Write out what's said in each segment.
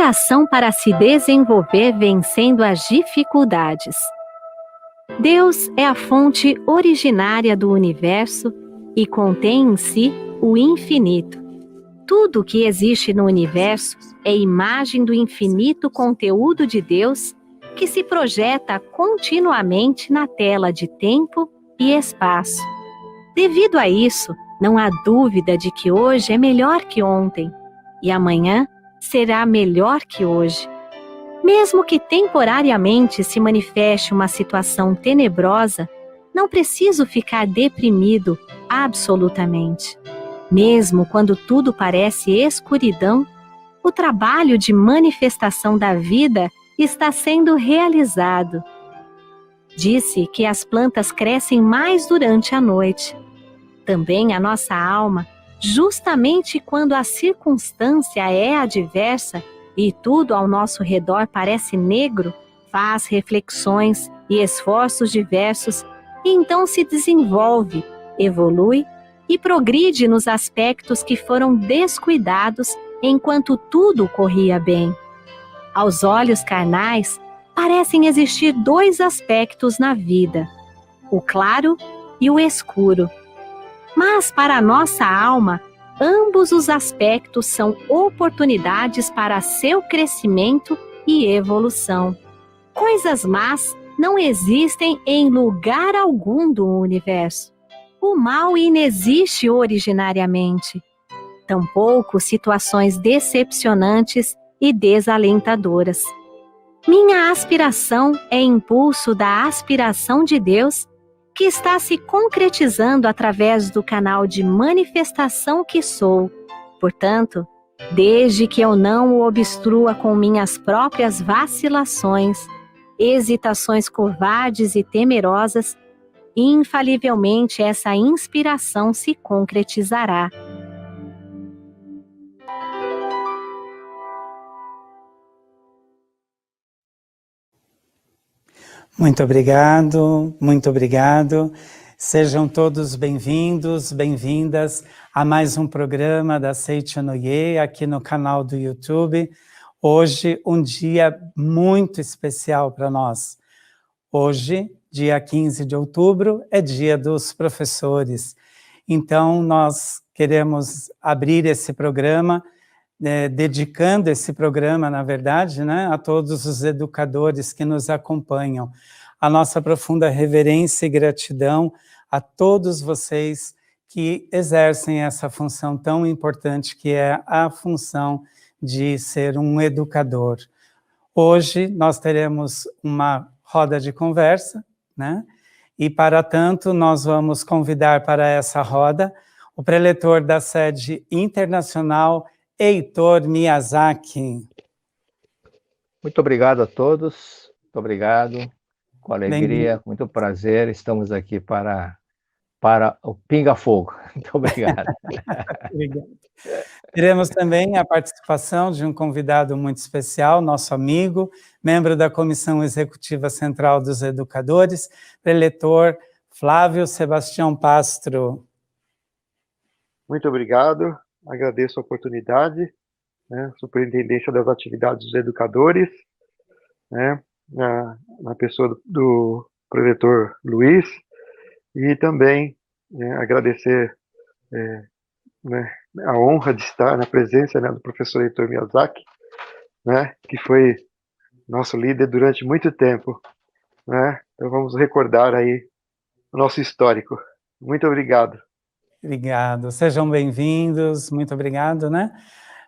Oração para se desenvolver vencendo as dificuldades. Deus é a fonte originária do universo e contém em si o infinito. Tudo o que existe no universo é imagem do infinito conteúdo de Deus que se projeta continuamente na tela de tempo e espaço. Devido a isso, não há dúvida de que hoje é melhor que ontem e amanhã será melhor que hoje. Mesmo que temporariamente se manifeste uma situação tenebrosa, não preciso ficar deprimido absolutamente. Mesmo quando tudo parece escuridão, o trabalho de manifestação da vida está sendo realizado. Disse que as plantas crescem mais durante a noite. Também a nossa alma, justamente quando a circunstância é adversa e tudo ao nosso redor parece negro, faz reflexões e esforços diversos e então se desenvolve, evolui e progride nos aspectos que foram descuidados enquanto tudo corria bem. Aos olhos carnais, parecem existir dois aspectos na vida, o claro e o escuro. Mas para a nossa alma, ambos os aspectos são oportunidades para seu crescimento e evolução. Coisas más não existem em lugar algum do universo. O mal inexiste originariamente. Tampouco situações decepcionantes e desalentadoras. Minha aspiração é impulso da aspiração de Deus, que está se concretizando através do canal de manifestação que sou. Portanto, desde que eu não o obstrua com minhas próprias vacilações, hesitações covardes e temerosas, infalivelmente essa inspiração se concretizará. Muito obrigado, muito obrigado. Sejam todos bem-vindos, bem-vindas a mais um programa da Seiichi Noye aqui no canal do YouTube. Hoje, um dia muito especial para nós. Hoje, dia 15 de outubro, é dia dos professores. Então, nós queremos abrir esse programa dedicando esse programa, na verdade, né, a todos os educadores que nos acompanham. A nossa profunda reverência e gratidão a todos vocês que exercem essa função tão importante que é a função de ser um educador. Hoje nós teremos uma roda de conversa, né? E para tanto nós vamos convidar para essa roda o preletor da sede internacional Heitor Miyazaki. Muito obrigado a todos, muito obrigado, com alegria, muito prazer, estamos aqui para o Pinga Fogo. Muito obrigado. Obrigado. Teremos também a participação de um convidado muito especial, nosso amigo, membro da Comissão Executiva Central dos Educadores, preletor Flávio Sebastião Pastro. Muito obrigado, agradeço a oportunidade, né, Superintendência das Atividades dos Educadores, né, na pessoa do preletor Luiz, e também agradecer né, a honra de estar na presença, né, do professor Heitor Miyazaki, né, que foi nosso líder durante muito tempo, né? Então vamos recordar aí o nosso histórico. Muito obrigado. Obrigado, sejam bem-vindos, muito obrigado, né?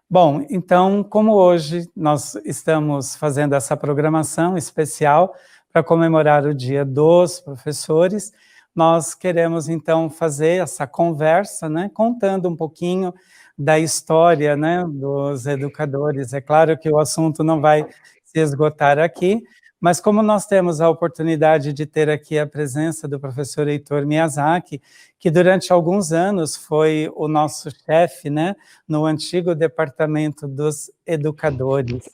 Bom, então, como hoje nós estamos fazendo essa programação especial para comemorar o Dia dos Professores, nós queremos então fazer essa conversa, né, contando um pouquinho da história, né, dos educadores. É claro que o assunto não vai se esgotar aqui, mas como nós temos a oportunidade de ter aqui a presença do professor Heitor Miyazaki, que durante alguns anos foi o nosso chefe, né, no antigo departamento dos educadores.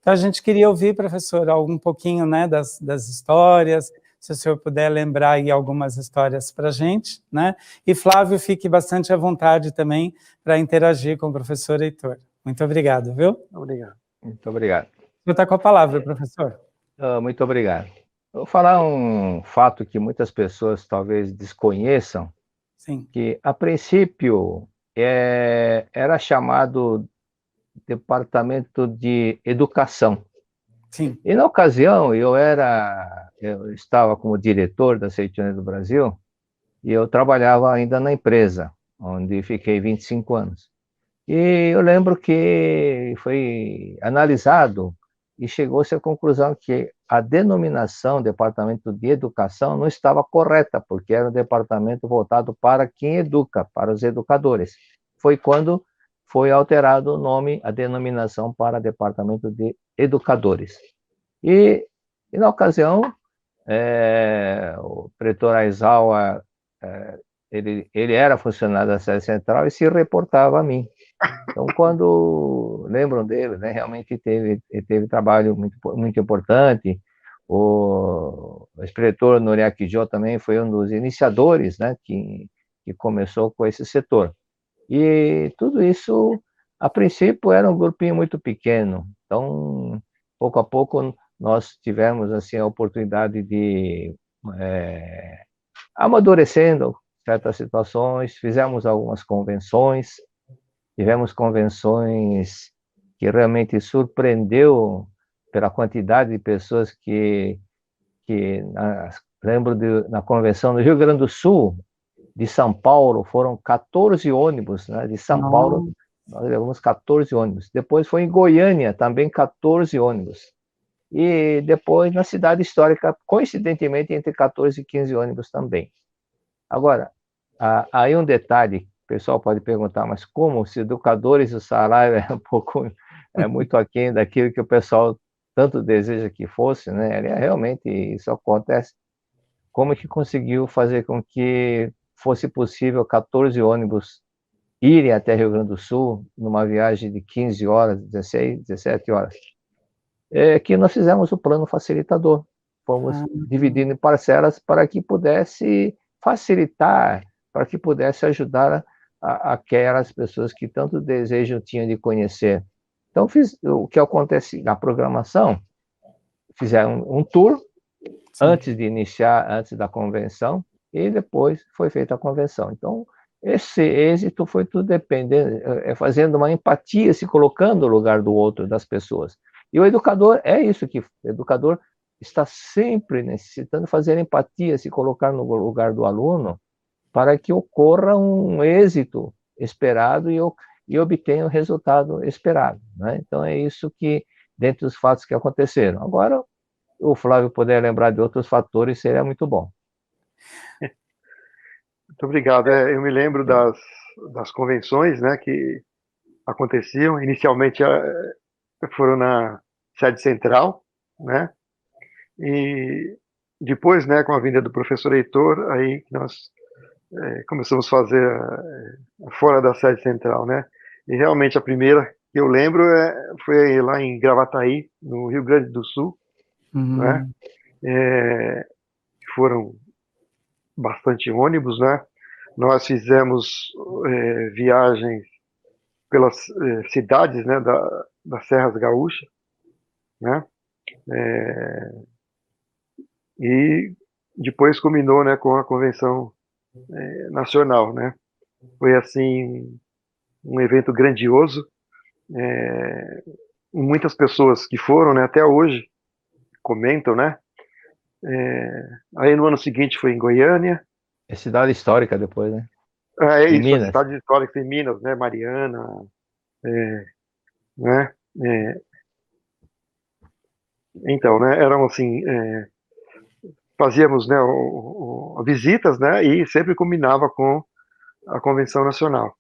Então a gente queria ouvir, professor, um pouquinho, né, das histórias, se o senhor puder lembrar aí algumas histórias para a gente, né? E Flávio, fique bastante à vontade também para interagir com o professor Heitor. Muito obrigado, viu? Obrigado. Muito obrigado. Você está com a palavra, professor. Muito obrigado. Eu vou falar um fato que muitas pessoas talvez desconheçam, Sim, que a princípio era chamado Departamento de Educação. sim. E na ocasião eu estava como diretor da Seitione do Brasil e eu trabalhava ainda na empresa, onde fiquei 25 anos. E eu lembro que foi analisado e chegou-se à conclusão que a denominação Departamento de Educação não estava correta, porque era um departamento voltado para quem educa, para os educadores. Foi quando foi alterado o nome, a denominação para Departamento de Educadores. E na ocasião, o pretor Aizawa, ele era funcionário da sede central e se reportava a mim. Então, quando lembram dele, né, realmente ele teve trabalho muito importante. O ex-pretor Noriaki Jô também foi um dos iniciadores, né, que começou com esse setor. E tudo isso, a princípio, era um grupinho muito pequeno. Então, pouco a pouco, nós tivemos assim a oportunidade de amadurecendo certas situações, fizemos algumas convenções. Tivemos convenções que realmente surpreendeu pela quantidade de pessoas lembro na convenção no Rio Grande do Sul, de São Paulo, foram 14 ônibus, né? De São Paulo, nós levamos 14 ônibus. Depois foi em Goiânia, também 14 ônibus. E depois na cidade histórica, coincidentemente, entre 14 e 15 ônibus também. Agora, aí um detalhe, o pessoal pode perguntar, mas como se educadores o salário é muito aquém daquilo que o pessoal tanto deseja que fosse, né? Realmente isso acontece. Como que conseguiu fazer com que fosse possível 14 ônibus irem até Rio Grande do Sul numa viagem de 15 horas, 16, 17 horas? É que nós fizemos o plano facilitador. Fomos dividindo em parcelas para que pudesse facilitar, para que pudesse ajudar aquelas pessoas que tanto desejo tinham de conhecer. Então, o que acontece na programação, fizeram um tour antes de iniciar, antes da convenção, e depois foi feita a convenção. Então, esse êxito foi tudo dependendo, fazendo uma empatia, se colocando no lugar do outro, das pessoas. E o educador é isso que o educador está sempre necessitando fazer empatia, se colocar no lugar do aluno, para que ocorra um êxito esperado e obtenha o resultado esperado, né? Então é isso que, dentre os fatos que aconteceram. Agora, o Flávio puder lembrar de outros fatores, seria muito bom. Muito obrigado. Eu me lembro das convenções, né, que aconteciam. Inicialmente foram na sede central, né, e depois, né, com a vinda do professor Heitor, aí nós começamos a fazer fora da sede central, né, e realmente a primeira que eu lembro foi lá em Gravataí, no Rio Grande do Sul, né, foram bastante ônibus, né, nós fizemos viagens pelas cidades, né, das Serras Gaúchas, né, e depois culminou, né, com a convenção nacional, né. Foi assim um evento grandioso, muitas pessoas que foram, né, até hoje comentam, né. Aí no ano seguinte foi em Goiânia. É cidade histórica depois, né? É Em isso, as Minas. cidades históricas em Minas, né, Mariana, né. Então, né, eram assim, fazíamos, né, visitas, né, e sempre combinava com a convenção nacional.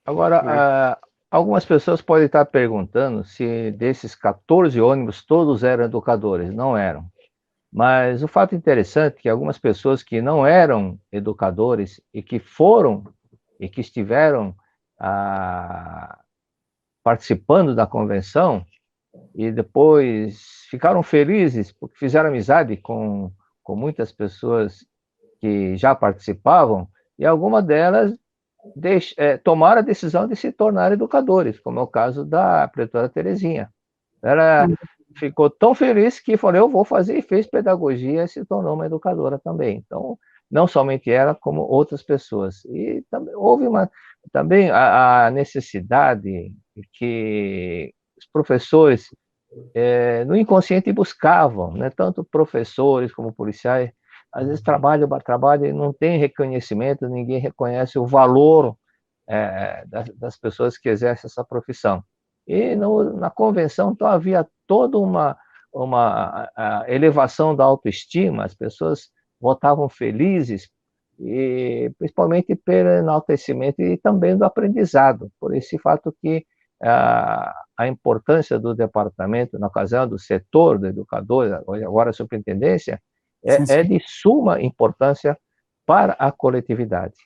Agora, algumas pessoas podem estar perguntando se desses 14 ônibus todos eram educadores. Não eram. Mas o fato interessante é que algumas pessoas que não eram educadores e que foram e que estiveram participando da convenção e depois ficaram felizes porque fizeram amizade com muitas pessoas que já participavam, e algumas delas tomaram a decisão de se tornar educadores, como é o caso da pretora Terezinha. Ela ficou tão feliz que falou, eu vou fazer, e fez pedagogia e se tornou uma educadora também. Então, não somente ela, como outras pessoas. E também, houve também a necessidade que os professores, no inconsciente, buscavam, né? Tanto professores como policiais, às vezes trabalham e não tem reconhecimento, ninguém reconhece o valor das pessoas que exercem essa profissão. E na convenção, então, havia toda uma elevação da autoestima, as pessoas votavam felizes, e principalmente pelo enaltecimento e também do aprendizado, por esse fato que a importância do departamento, na ocasião do setor do educador, agora a superintendência, Sim, sim. é de suma importância para a coletividade.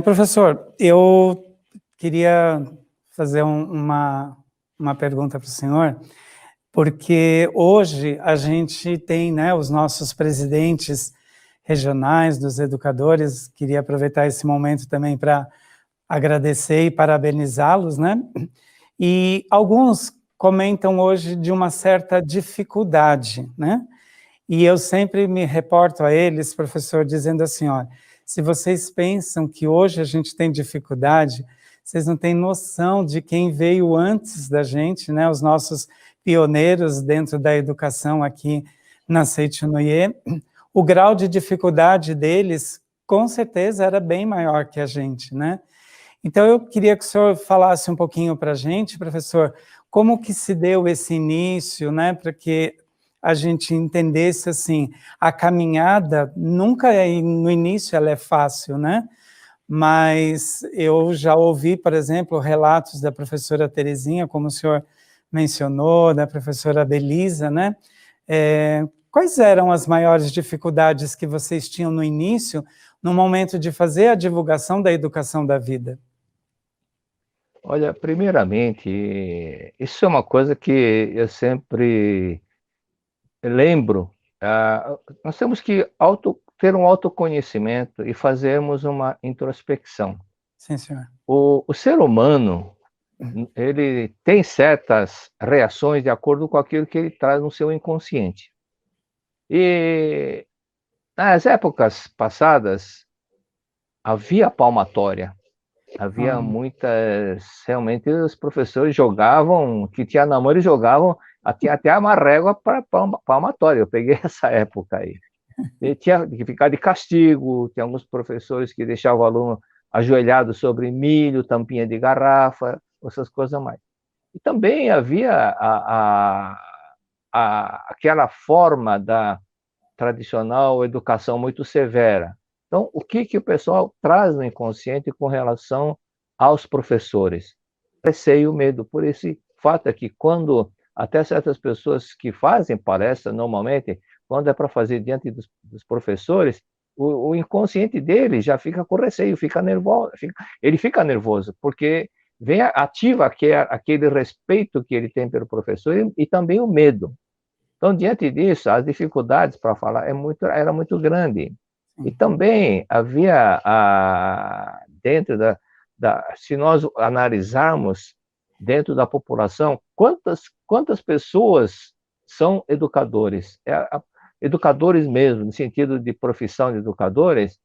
Professor, eu queria fazer uma pergunta para o senhor, porque hoje a gente tem, né, os nossos presidentes regionais dos educadores, queria aproveitar esse momento também para agradecer e parabenizá-los, né? E alguns comentam hoje de uma certa dificuldade, né? E eu sempre me reporto a eles, professor, dizendo assim, olha, se vocês pensam que hoje a gente tem dificuldade, vocês não têm noção de quem veio antes da gente, né? Os nossos pioneiros dentro da educação aqui na Seichonoye. O grau de dificuldade deles, com certeza, era bem maior que a gente, né? Então, eu queria que o senhor falasse um pouquinho para a gente, professor, como que se deu esse início, né, para que a gente entendesse, assim, a caminhada, nunca no início ela é fácil, né? Mas eu já ouvi, por exemplo, relatos da professora Terezinha, como o senhor mencionou, da professora Belisa, né? Quais eram as maiores dificuldades que vocês tinham no início, no momento de fazer a divulgação da educação da vida? Olha, primeiramente, isso é uma coisa que eu sempre lembro. Nós temos que ter um autoconhecimento e fazermos uma introspecção. Sim, senhor. O ser humano, ele tem certas reações de acordo com aquilo que ele traz no seu inconsciente. E nas épocas passadas, havia palmatória. Havia muitas, realmente os professores jogavam, que tinha namoro, jogavam até uma régua para palmatória. Eu peguei essa época aí. E tinha que ficar de castigo, tinha alguns professores que deixavam o aluno ajoelhado sobre milho, tampinha de garrafa, essas coisas mais. E também havia aquela forma da tradicional educação muito severa. Então, o que o pessoal traz no inconsciente com relação aos professores? Receio, medo, por esse fato é que quando até certas pessoas que fazem palestra, normalmente, quando é para fazer diante dos professores, o inconsciente dele já fica com receio, fica nervoso, ele fica nervoso, porque ativa aquele respeito que ele tem pelo professor e também o medo. Então, diante disso, as dificuldades para falar era muito grande. E também havia, dentro se nós analisarmos dentro da população, quantas pessoas são educadores? Educadores mesmo, no sentido de profissão de educadores,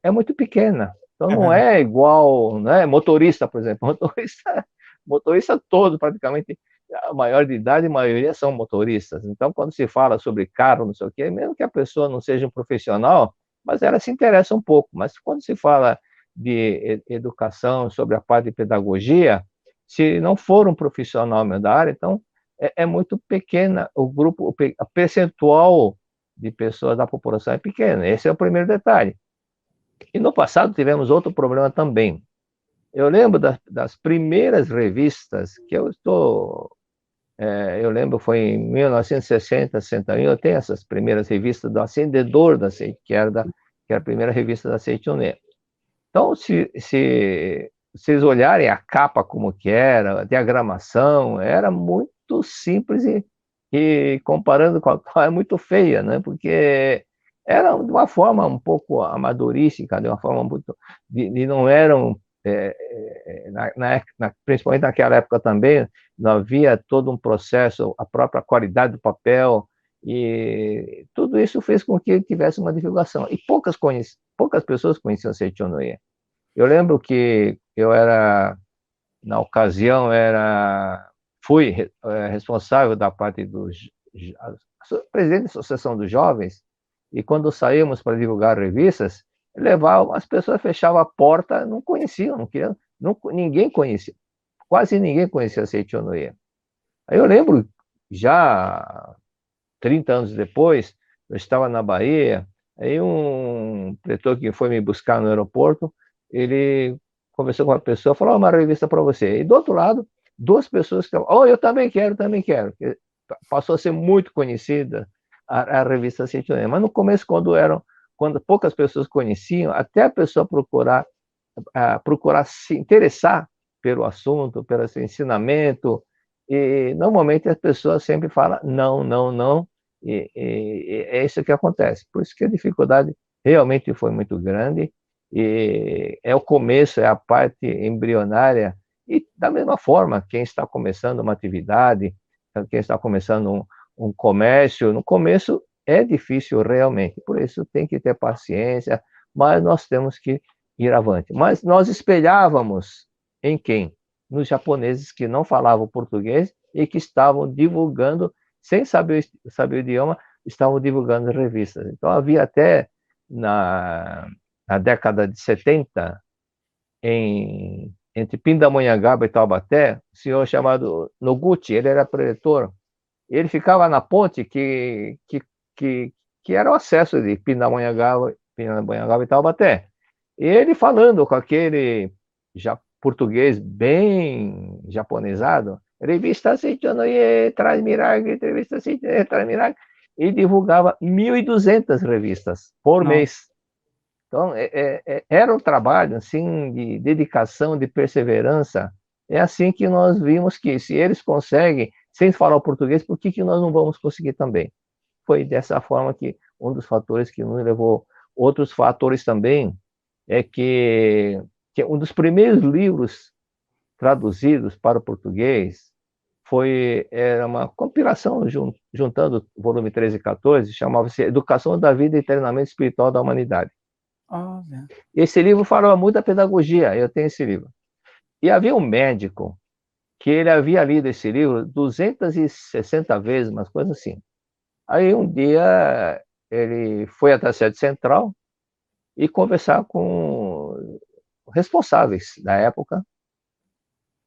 é muito pequena. Então, não é igual, né? Motorista, por exemplo. Motorista todo, praticamente, a maior de idade, a maioria são motoristas. Então, quando se fala sobre carro, não sei o quê, mesmo que a pessoa não seja um profissional, mas ela se interessa um pouco. Mas quando se fala de educação, sobre a parte de pedagogia, se não for um profissional da área, então é muito pequena o grupo, a percentual de pessoas da população é pequena. Esse é o primeiro detalhe. E no passado tivemos outro problema também. Eu lembro das primeiras revistas que eu lembro, foi em 1960, 61, eu tenho essas primeiras revistas do Acendedor da Seite, que era a primeira revista da Seichonoye. Então, se vocês olharem a capa como que era, a diagramação, era muito simples e comparando com a qual é muito feia, né? Porque Era de uma forma um pouco amadorística, de uma forma muito... não eram... principalmente naquela época também, não havia todo um processo, a própria qualidade do papel, e tudo isso fez com que tivesse uma divulgação. E poucas pessoas conheciam Seichonoye. Eu lembro que eu era, na ocasião, fui responsável da parte dos presidente da Associação dos Jovens, e quando saímos para divulgar revistas, as pessoas fechavam a porta, não conheciam, não queriam, ninguém conhecia, quase ninguém conhecia Seichonoye. Aí eu lembro, já 30 anos depois, eu estava na Bahia, aí um pretor que foi me buscar no aeroporto, ele conversou com uma pessoa, falou, uma revista para você. E do outro lado, duas pessoas que estavam, eu também quero, também quero. Passou a ser muito conhecida a revista Seichonoye. Mas no começo, quando poucas pessoas conheciam, até a pessoa procurar se interessar pelo assunto, pelo seu ensinamento, e normalmente as pessoas sempre falam não, não, não, e é isso que acontece. Por isso que a dificuldade realmente foi muito grande, e é o começo, é a parte embrionária, e da mesma forma, quem está começando uma atividade, quem está começando um comércio, no começo é difícil realmente, por isso tem que ter paciência, mas nós temos que ir avante. Mas nós espelhávamos em quem? Nos japoneses que não falavam português e que estavam divulgando, sem saber o idioma, estavam divulgando revistas. Então havia até na década de 70, entre Pindamonhangaba e Taubaté, um senhor chamado Noguchi, ele era preletor, ele ficava na ponte que era o acesso de Pindamonhangaba e Taubaté. Ele falando com aquele português bem japonesado, revista Seichonoye traz milagre, revista Seichonoye traz milagre, e divulgava 1.200 revistas por mês. Então, era um trabalho assim, de dedicação, de perseverança. É assim que nós vimos que, se eles conseguem, sem falar o português, por que nós não vamos conseguir também? Foi dessa forma que um dos fatores que nos levou. Outros fatores também é que um dos primeiros livros traduzidos para o português era uma compilação juntando o volume 13 e 14, chamava-se Educação da Vida Eternamente Espiritual da Humanidade. Esse livro falava muito da pedagogia, eu tenho esse livro. E havia um médico que ele havia lido esse livro 260 vezes, umas coisas assim. Aí um dia ele foi até a sede central e conversar com responsáveis da época,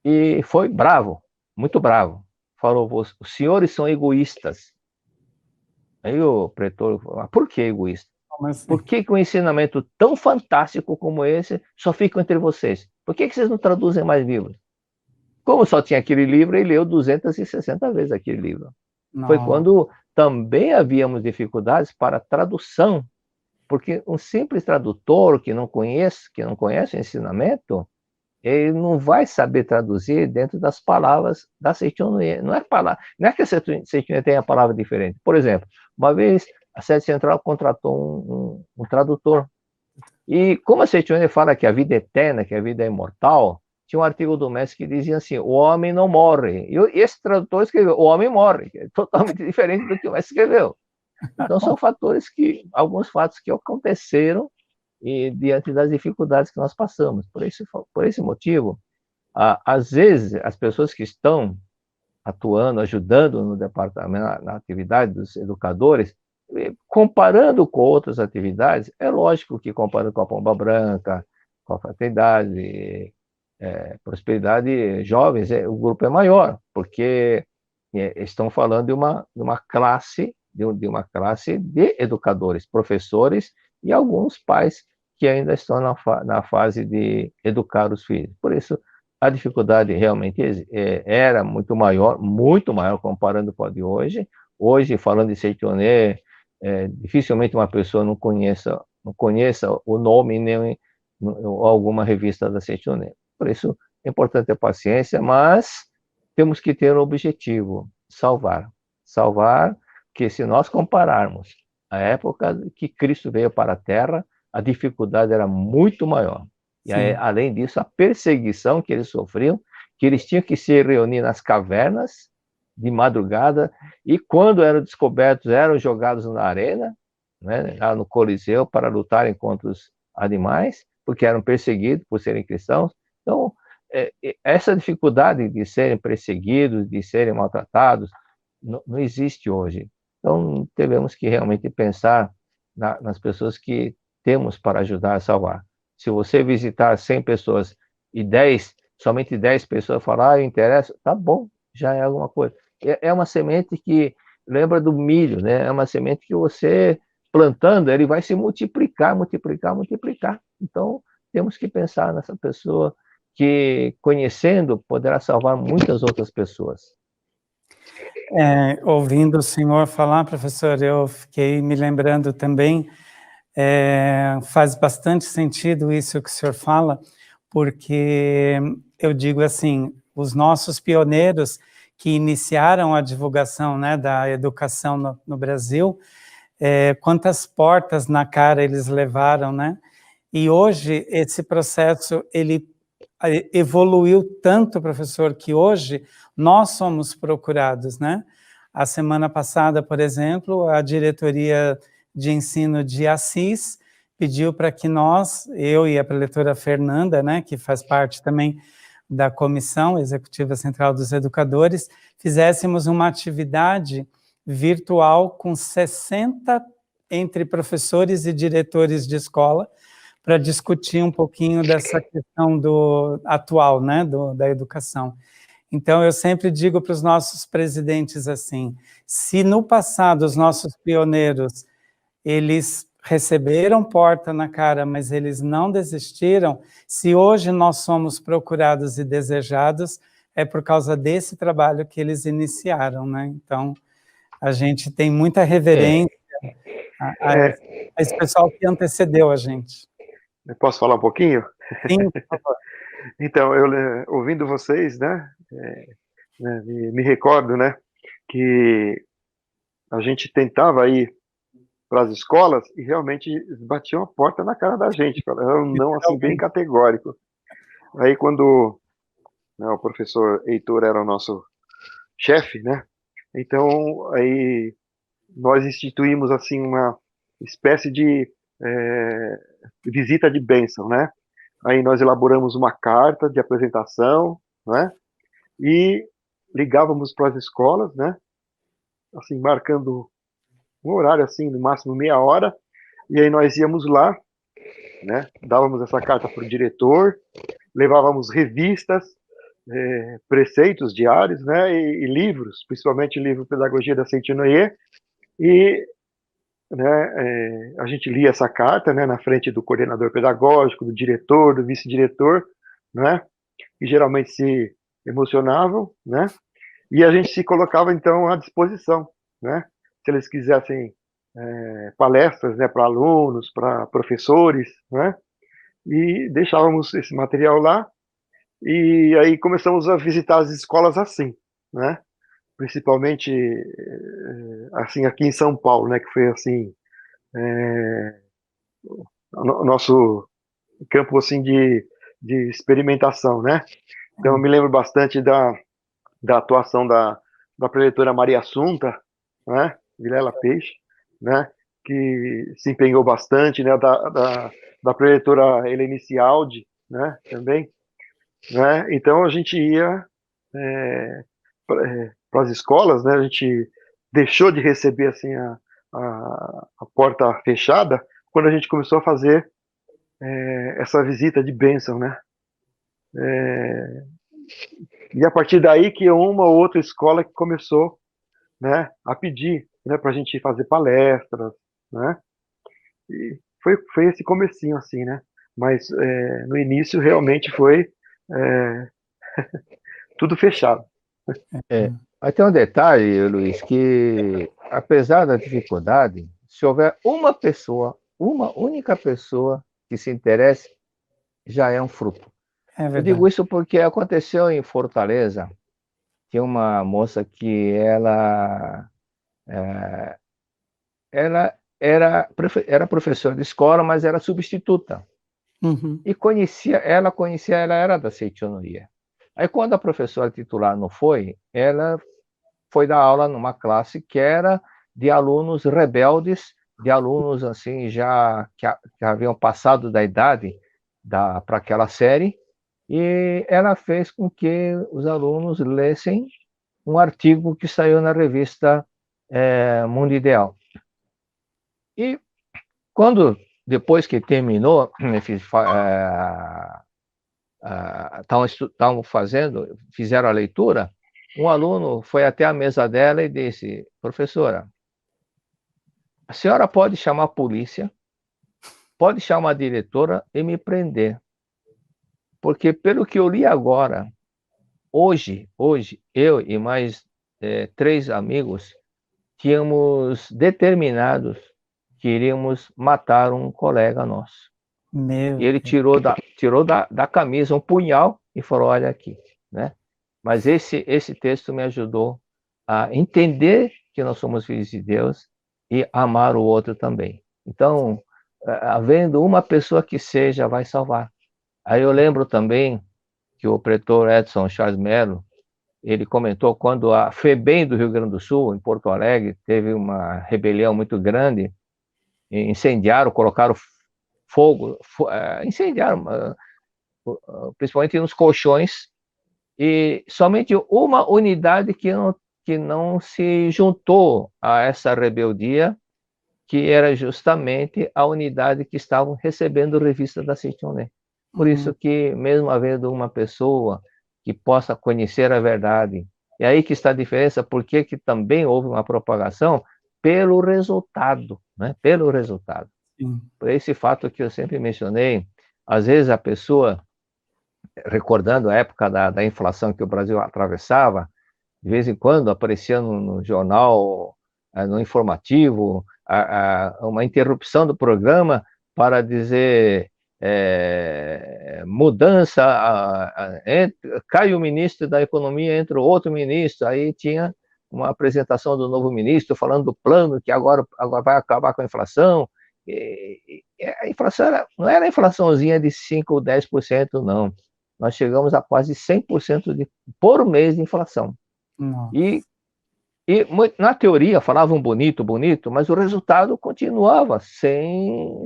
e foi bravo, muito bravo. Falou, os senhores são egoístas. Aí o pretor falou, por que egoísta? Por que um ensinamento tão fantástico como esse só fica entre vocês? Por que vocês não traduzem mais livros? Como só tinha aquele livro, ele leu 260 vezes aquele livro. Não. Foi quando também havíamos dificuldades para tradução, porque um simples tradutor que não conhece o ensinamento, ele não vai saber traduzir dentro das palavras da Seichonoye. Não é que a Seichonoye tenha palavra diferente. Por exemplo, uma vez a sede central contratou um tradutor. E como a Seichonoye fala que a vida é eterna, que a vida é imortal, tinha um artigo do mestre que dizia assim, o homem não morre. E esse tradutor escreveu, o homem morre, que é totalmente diferente do que o mestre escreveu. Então são alguns fatos que aconteceram e diante das dificuldades que nós passamos. Por esse motivo, às vezes, as pessoas que estão atuando, ajudando no departamento, na atividade dos educadores, comparando com outras atividades, é lógico que comparando com a Pomba Branca, com a Fraternidade, Prosperidade Jovens, o grupo é maior, porque estão falando de uma classe de educadores, professores e alguns pais que ainda estão na fase de educar os filhos. Por isso, a dificuldade realmente era muito maior comparando com a de hoje. Hoje, falando de Seichonoye, dificilmente uma pessoa não conheça o nome nem alguma revista da Seichonoye. Por isso, é importante ter paciência, mas temos que ter um objetivo, salvar. Salvar, que se nós compararmos a época que Cristo veio para a Terra, a dificuldade era muito maior. E aí, além disso, a perseguição que eles sofriam, que eles tinham que se reunir nas cavernas de madrugada, e quando eram descobertos, eram jogados na arena, né, lá no Coliseu, para lutarem contra os animais, porque eram perseguidos por serem cristãos. Então, essa dificuldade de serem perseguidos, de serem maltratados, não existe hoje. Então, devemos que realmente pensar nas pessoas que temos para ajudar a salvar. Se você visitar 100 pessoas e somente 10 pessoas falar, eu interesso, tá bom, já é alguma coisa. É uma semente que lembra do milho, né? É uma semente que você plantando, ele vai se multiplicar, multiplicar, multiplicar. Então, temos que pensar nessa pessoa que, conhecendo, poderá salvar muitas outras pessoas. Ouvindo o senhor falar, professor, eu fiquei me lembrando também, faz bastante sentido isso que o senhor fala, porque eu digo assim, os nossos pioneiros que iniciaram a divulgação, né, da educação no Brasil, quantas portas na cara eles levaram, né? E hoje esse processo, ele evoluiu tanto, professor, que hoje nós somos procurados, né? A semana passada, por exemplo, a diretoria de ensino de Assis pediu para que nós, eu e a preletora Fernanda, né, que faz parte também da Comissão Executiva Central dos Educadores, fizéssemos uma atividade virtual com 60 entre professores e diretores de escola, para discutir um pouquinho dessa questão atual, né, da educação. Então, eu sempre digo para os nossos presidentes assim, se no passado os nossos pioneiros, eles receberam porta na cara, mas eles não desistiram, se hoje nós somos procurados e desejados, é por causa desse trabalho que eles iniciaram, né? Então, a gente tem muita reverência a esse pessoal que antecedeu a gente. Eu posso falar um pouquinho? Sim, por favor. Então, ouvindo vocês, né, me recordo, né, que a gente tentava ir para as escolas e realmente batiam a porta na cara da gente, era um não assim bem categórico. Aí quando, né, o professor Heitor era o nosso chefe, né, então aí nós instituímos assim uma espécie de visita de bênção, né? Aí nós elaboramos uma carta de apresentação, né? E ligávamos para as escolas, né? Assim, marcando um horário assim, no máximo meia hora, e aí nós íamos lá, né? Dávamos essa carta para o diretor, levávamos revistas, preceitos diários, né? E livros, principalmente o livro Pedagogia da Saint-Noyer, e né, a gente lia essa carta, né, na frente do coordenador pedagógico, do diretor, do vice-diretor, né, e geralmente se emocionavam, né, e a gente se colocava então à disposição, né, se eles quisessem palestras, né, para alunos, para professores, né, e deixávamos esse material lá, e aí começamos a visitar as escolas assim, né, principalmente assim aqui em São Paulo, né, que foi assim o nosso campo assim de experimentação, né? Então eu me lembro bastante da atuação da preletora Maria Assunta, né? Vilela Peixe, né? Que se empenhou bastante, né? Da preletora Helenice Aldi, né? Também, né? Então a gente ia para as escolas, né? A gente deixou de receber assim a porta fechada quando a gente começou a fazer essa visita de bênção, né? E a partir daí que uma ou outra escola que começou, né, a pedir, né, para a gente fazer palestras, né? E foi esse comecinho assim, né? Mas no início realmente foi tudo fechado. Mas tem um detalhe, Luiz, que apesar da dificuldade, se houver uma pessoa, uma única pessoa que se interesse, já é um fruto. Eu digo isso porque aconteceu em Fortaleza, tinha uma moça que ela era professora de escola, mas era substituta. Uhum. E ela era da Seichonoye. Aí quando a professora titular não foi, ela foi dar aula numa classe que era de alunos rebeldes, de alunos assim já que haviam passado da idade para aquela série, e ela fez com que os alunos lessem um artigo que saiu na revista Mundo Ideal. E depois que terminou, fizeram a leitura, um aluno foi até a mesa dela e disse: professora, a senhora pode chamar a polícia, pode chamar a diretora e me prender, porque pelo que eu li agora, hoje eu e mais 3 amigos tínhamos determinados que iríamos matar um colega nosso. Meu E ele tirou da camisa um punhal e falou: olha aqui, né? Mas esse texto me ajudou a entender que nós somos filhos de Deus e amar o outro também. Então, havendo uma pessoa que seja, vai salvar. Aí eu lembro também que o pretor Edson Charles Mello, ele comentou quando a FEBEM do Rio Grande do Sul, em Porto Alegre, teve uma rebelião muito grande, incendiaram, colocaram fogo, incendiaram, principalmente nos colchões, e somente uma unidade que não se juntou a essa rebeldia, que era justamente a unidade que estavam recebendo revista da Seichonoye. Por isso que, mesmo havendo uma pessoa que possa conhecer a verdade, e aí que está a diferença, porque que também houve uma propagação pelo resultado, né? Pelo resultado. Sim. Por esse fato que eu sempre mencionei, às vezes a pessoa, recordando a época da inflação que o Brasil atravessava, de vez em quando aparecia no jornal, no informativo, uma interrupção do programa para dizer mudança, cai o ministro da economia, entra outro ministro, aí tinha uma apresentação do novo ministro falando do plano que agora vai acabar com a inflação. A inflação não era a inflaçãozinha de 5 ou 10%, não. Nós chegamos a quase 100% por mês de inflação. Nossa. E na teoria falavam bonito, mas o resultado continuava sem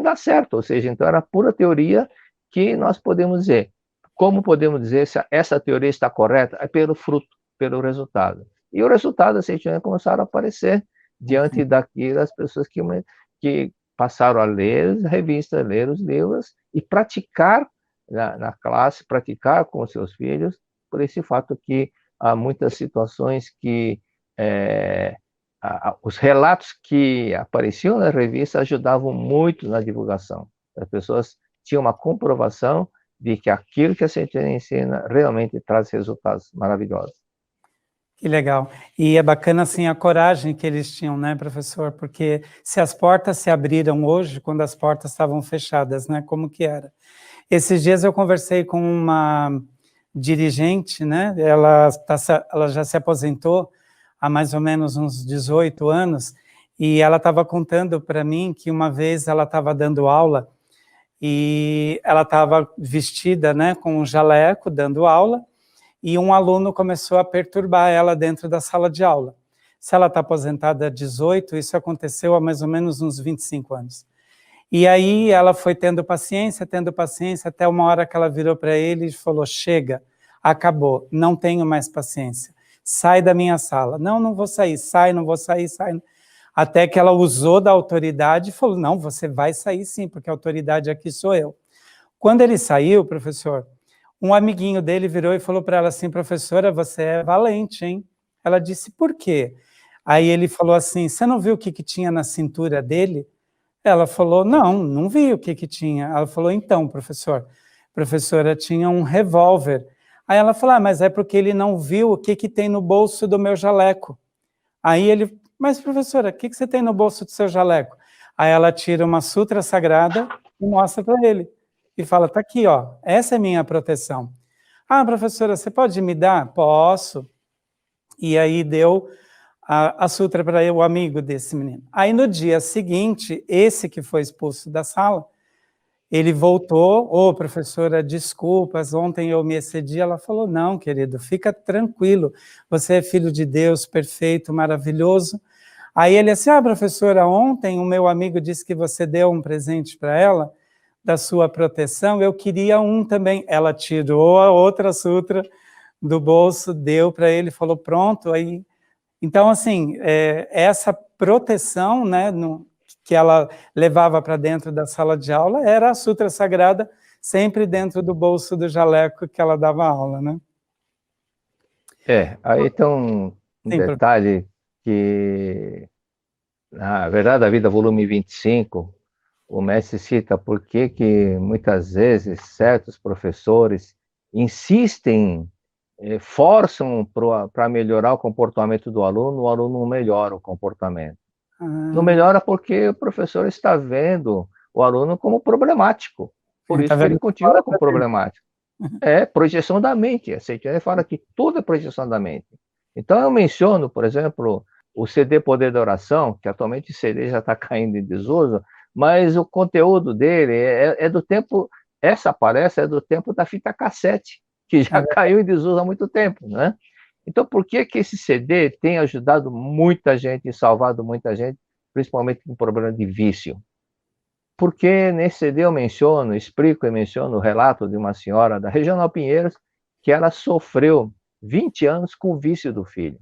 dar certo. Ou seja, então era pura teoria que nós podemos dizer. Como podemos dizer se essa teoria está correta? É pelo fruto, pelo resultado. E o resultado da Seichonoye começaram a aparecer diante das pessoas que passaram a ler as revistas, ler os livros e praticar na classe, praticar com os seus filhos, por esse fato que há muitas situações que os relatos que apareciam na revista ajudavam muito na divulgação. As pessoas tinham uma comprovação de que aquilo que a Seichonoye ensina realmente traz resultados maravilhosos. Que legal. E é bacana, assim, a coragem que eles tinham, né, professor? Porque se as portas se abriram hoje, quando as portas estavam fechadas, né, como que era? Esses dias eu conversei com uma dirigente, né, ela já se aposentou há mais ou menos uns 18 anos, e ela estava contando para mim que uma vez ela estava dando aula, e ela estava vestida, né, com um jaleco, dando aula, e um aluno começou a perturbar ela dentro da sala de aula. Se ela está aposentada há 18, isso aconteceu há mais ou menos uns 25 anos. E aí ela foi tendo paciência, até uma hora que ela virou para ele e falou: chega, acabou, não tenho mais paciência, sai da minha sala. Não vou sair, sai, não vou sair, sai. Até que ela usou da autoridade e falou: não, você vai sair sim, porque a autoridade aqui sou eu. Quando ele saiu, professor, um amiguinho dele virou e falou para ela assim: professora, você é valente, hein? Ela disse: por quê? Aí ele falou assim: você não viu o que tinha na cintura dele? Ela falou: não vi o que tinha. Ela falou: então, professora, tinha um revólver. Aí ela falou: mas é porque ele não viu o que tem no bolso do meu jaleco. Aí ele: mas professora, o que você tem no bolso do seu jaleco? Aí ela tira uma sutra sagrada e mostra para ele. E fala: tá aqui, ó, essa é minha proteção. Ah, professora, você pode me dar? Posso. E aí deu a sutra para o amigo desse menino. Aí no dia seguinte, esse que foi expulso da sala, ele voltou, professora, desculpas, ontem eu me excedi. Ela falou, não, querido, fica tranquilo, você é filho de Deus, perfeito, maravilhoso. Aí ele assim, professora, ontem o meu amigo disse que você deu um presente para ela, da sua proteção, eu queria um também. Ela tirou a outra sutra do bolso, deu para ele, falou, pronto, aí... Então, assim, essa proteção, né, que ela levava para dentro da sala de aula era a Sutra Sagrada, sempre dentro do bolso do jaleco que ela dava aula, né? Aí tem um detalhe que, na Verdade da Vida, volume 25, o mestre cita por que muitas vezes certos professores insistem, forçam para melhorar o comportamento do aluno, o aluno não melhora o comportamento. Não melhora porque o professor está vendo o aluno como problemático. Por isso que ele continua como problemático. É projeção da mente. Ele fala que tudo é projeção da mente. Então eu menciono, por exemplo, o CD Poder da Oração, que atualmente o CD já está caindo em desuso, mas o conteúdo dele é do tempo, essa palestra é do tempo da fita cassete, que já caiu em desuso há muito tempo, né? Então por que esse CD tem ajudado muita gente e salvado muita gente, principalmente com problema de vício? Porque nesse CD eu explico e menciono o relato de uma senhora da Regional Pinheiros, que ela sofreu 20 anos com o vício do filho.